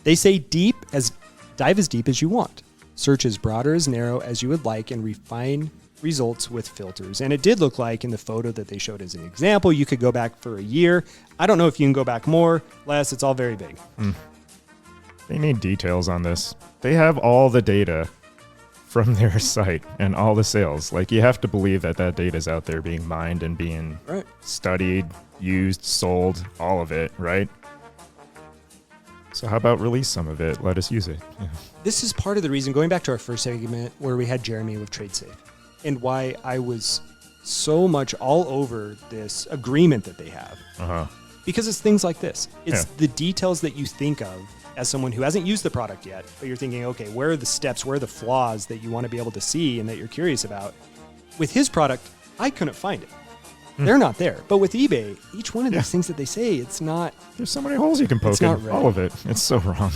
They say dive as deep as you want. Search as broad or as narrow as you would like and refine results with filters. And it did look like in the photo that they showed as an example, you could go back for a year. I don't know if you can go back more, less. It's all very big. They need details on this. They have all the data from their site and all the sales. Like, you have to believe that that data is out there being mined and being Right. studied, used, sold, all of it, right? So how about release some of it? Let us use it. Yeah. This is part of the reason, going back to our first segment where we had Jeremy with TradeSafe, and why I was so much all over this agreement that they have. Uh-huh. Because it's things like this. It's Yeah. the details that you think of as someone who hasn't used the product yet, but you're thinking, okay, where are the steps, where are the flaws that you want to be able to see and that you're curious about? With his product, I couldn't find it. They're not there. But with eBay, each one of these things that they say, it's not. There's so many holes you can poke It's not in. right. All of it. It's so wrong.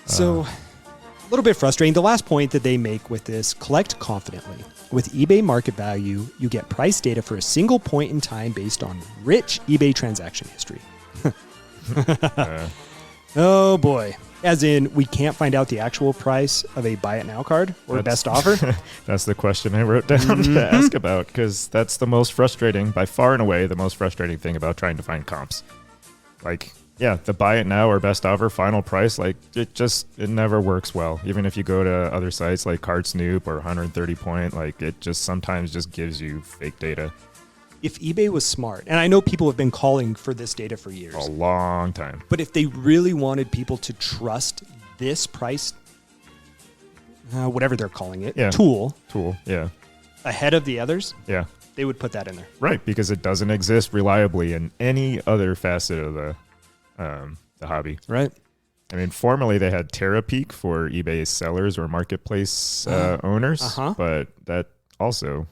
So, a little bit frustrating. The last point that they make with this, collect confidently. With eBay market value, you get price data for a single point in time based on rich eBay transaction history. Oh boy. As in, we can't find out the actual price of a buy it now card or best offer. That's the question I wrote down to ask about, because that's the most frustrating, by far and away, the most frustrating thing about trying to find comps. Like, yeah, the buy it now or best offer final price, like, it never works well. Even if you go to other sites like Card Snoop or 130 Point, like, it just sometimes just gives you fake data. If eBay was smart, and I know people have been calling for this data for years, A long time. but if they really wanted people to trust this price, whatever they're calling it, Yeah. tool, Yeah. ahead of the others, Yeah. they would put that in there. Right, because it doesn't exist reliably in any other facet of the hobby. Right. I mean, formerly they had TerraPeak for eBay sellers or marketplace owners, but that also,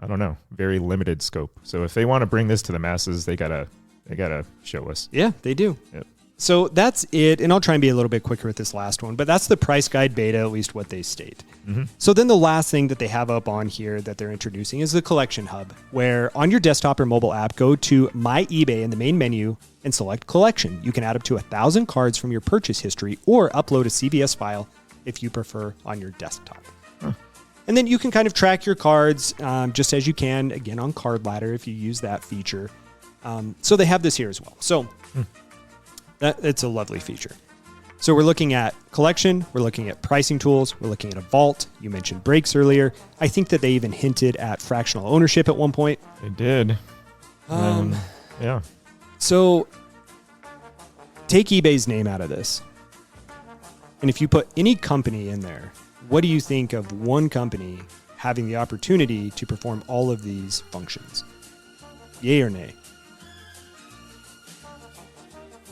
I don't know, very limited scope. So if they want to bring this to the masses, they gotta show us. Yeah, they do. Yep. So that's it. And I'll try and be a little bit quicker with this last one, but that's the price guide beta, at least what they state. So then the last thing that they have up on here that they're introducing is the collection hub, where on your desktop or mobile app, go to My eBay in the main menu and select collection. You can add up to 1,000 cards from your purchase history or upload a CVS file if you prefer on your desktop. And then you can kind of track your cards just as you can, again, on Card Ladder if you use that feature. So they have this here as well. So it's a lovely feature. So we're looking at collection, we're looking at pricing tools, we're looking at a vault. You mentioned breaks earlier. I think that they even hinted at fractional ownership at one point. They did. Yeah. So take eBay's name out of this. And if you put any company in there, what do you think of one company having the opportunity to perform all of these functions? Yay or nay?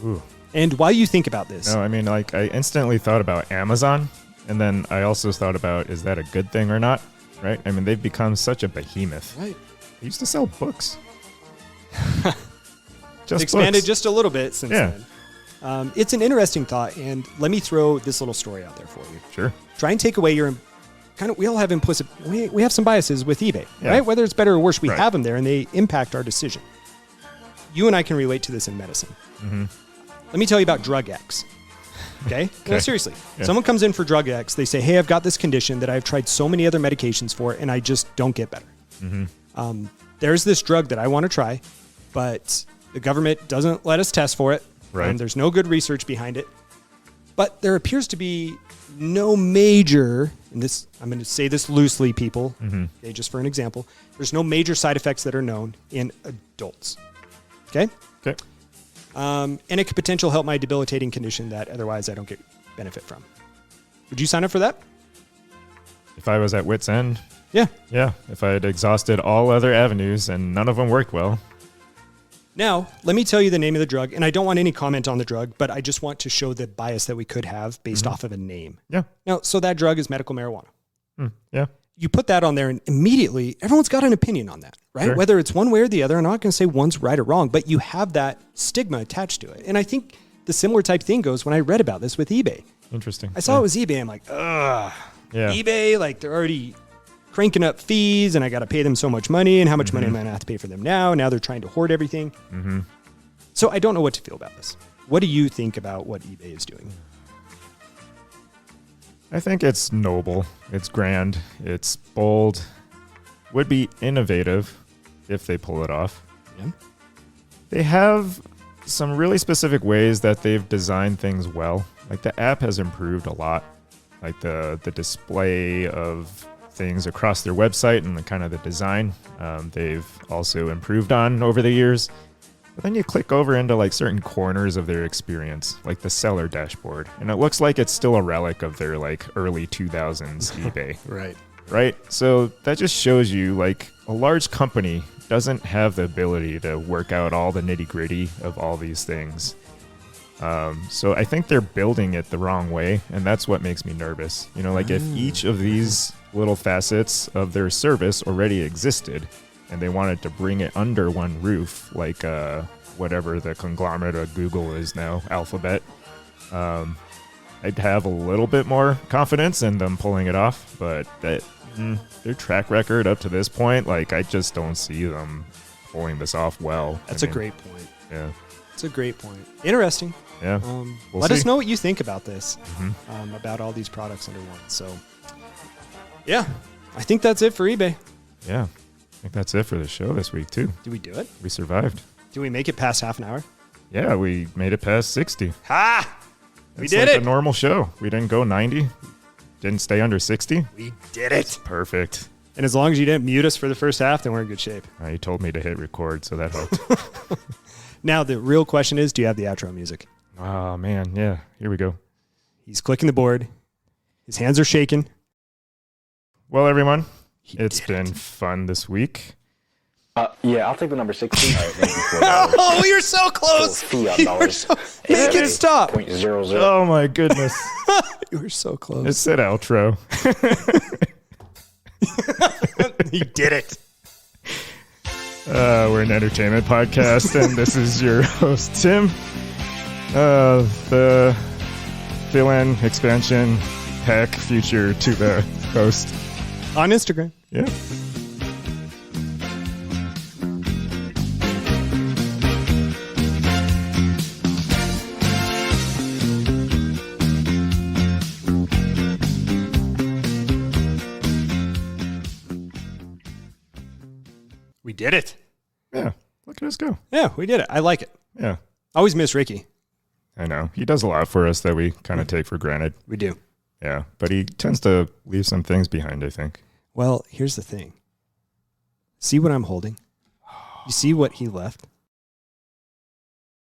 Ooh. And while you think about this, No, I mean, like, I instantly thought about Amazon, and then I also thought about, is that a good thing or not? Right? I mean, they've become such a behemoth. right, They used to sell books. it's expanded books. just a little bit since Yeah. then. It's an interesting thought, and let me throw this little story out there for you. Sure. Try and take away your kind of. We all have implicit. We have some biases with eBay, Yeah. right? Whether it's better or worse, we Right. have them there, and they impact our decision. You and I can relate to this in medicine. Let me tell you about Drug X. Okay? No, seriously. Yeah. Someone comes in for Drug X. They say, hey, I've got this condition that I've tried so many other medications for, and I just don't get better. There's this drug that I want to try, but the government doesn't let us test for it. Right. There's no good research behind it. But there appears to be no major, and this I'm going to say this loosely, people, okay, just for an example, there's no major side effects that are known in adults. Okay? Okay. And it could potentially help my debilitating condition that otherwise I don't get benefit from. Would you sign up for that? If I was at wit's end, Yeah. yeah. If I had exhausted all other avenues and none of them worked well. Now, let me tell you the name of the drug, and I don't want any comment on the drug, but I just want to show the bias that we could have based off of a name. Yeah. Now, so that drug is medical marijuana. Yeah. You put that on there, and immediately everyone's got an opinion on that, right? Sure. Whether it's one way or the other, I'm not going to say one's right or wrong, but you have that stigma attached to it. And I think the similar type thing goes when I read about this with eBay. Interesting. I saw it was eBay. I'm like, ugh. Yeah. eBay, like they're already cranking up fees, and I got to pay them so much money, and how much money am I going to have to pay for them now? Now they're trying to hoard everything. So I don't know what to feel about this. What do you think about what eBay is doing? I think it's noble. It's grand. It's bold. Would be innovative if they pull it off. Yeah. They have some really specific ways that they've designed things well. Like the app has improved a lot. Like the display of things across their website and the kind of the design they've also improved on over the years. But then you click over into like certain corners of their experience, like the seller dashboard, and it looks like it's still a relic of their like early 2000s eBay. Right. Right? So that just shows you like a large company doesn't have the ability to work out all the nitty gritty of all these things. So I think they're building it the wrong way, and that's what makes me nervous. You know, like if each of these little facets of their service already existed and they wanted to bring it under one roof, like whatever the conglomerate of Google is now, Alphabet, I'd have a little bit more confidence in them pulling it off, but their track record up to this point, like I just don't see them pulling this off well. That's a great point. Yeah. That's a great point. Interesting. Yeah. We'll let us see. know what you think about this, about all these products under one. So, yeah, I think that's it for eBay. Yeah. I think that's it for the show this week, too. Did we do it? We survived. Did we make it past half an hour? Yeah, we made it past 60. Ha! We It's did like it. a normal show. We didn't go 90. Didn't stay under 60. We did it. Perfect. And as long as you didn't mute us for the first half, then we're in good shape. You told me to hit record, so that helped. Now, the real question is, do you have the outro music? Oh, man. Yeah. Here we go. He's clicking the board. His hands are shaking. Well, everyone, He it's did been it. fun this week. Yeah, I'll take the number 60. All right, thank you. $4. Oh, you're so close. Fiat You dollars. were so, make it stop. 0.00. Oh, my goodness. You were so It close. said outro. He did it. We're an entertainment podcast, and this is your host, Tim. The fill-in expansion pack future to the host. On Instagram. Yeah. We did it. Yeah. Look at us go. Yeah, we did it. I like it. Yeah. I always miss Ricky. I know. He does a lot for us that we kind of take for granted. We do. Yeah. But he tends to leave some things behind, I think. Well, here's the thing. See what I'm holding? You see what he left?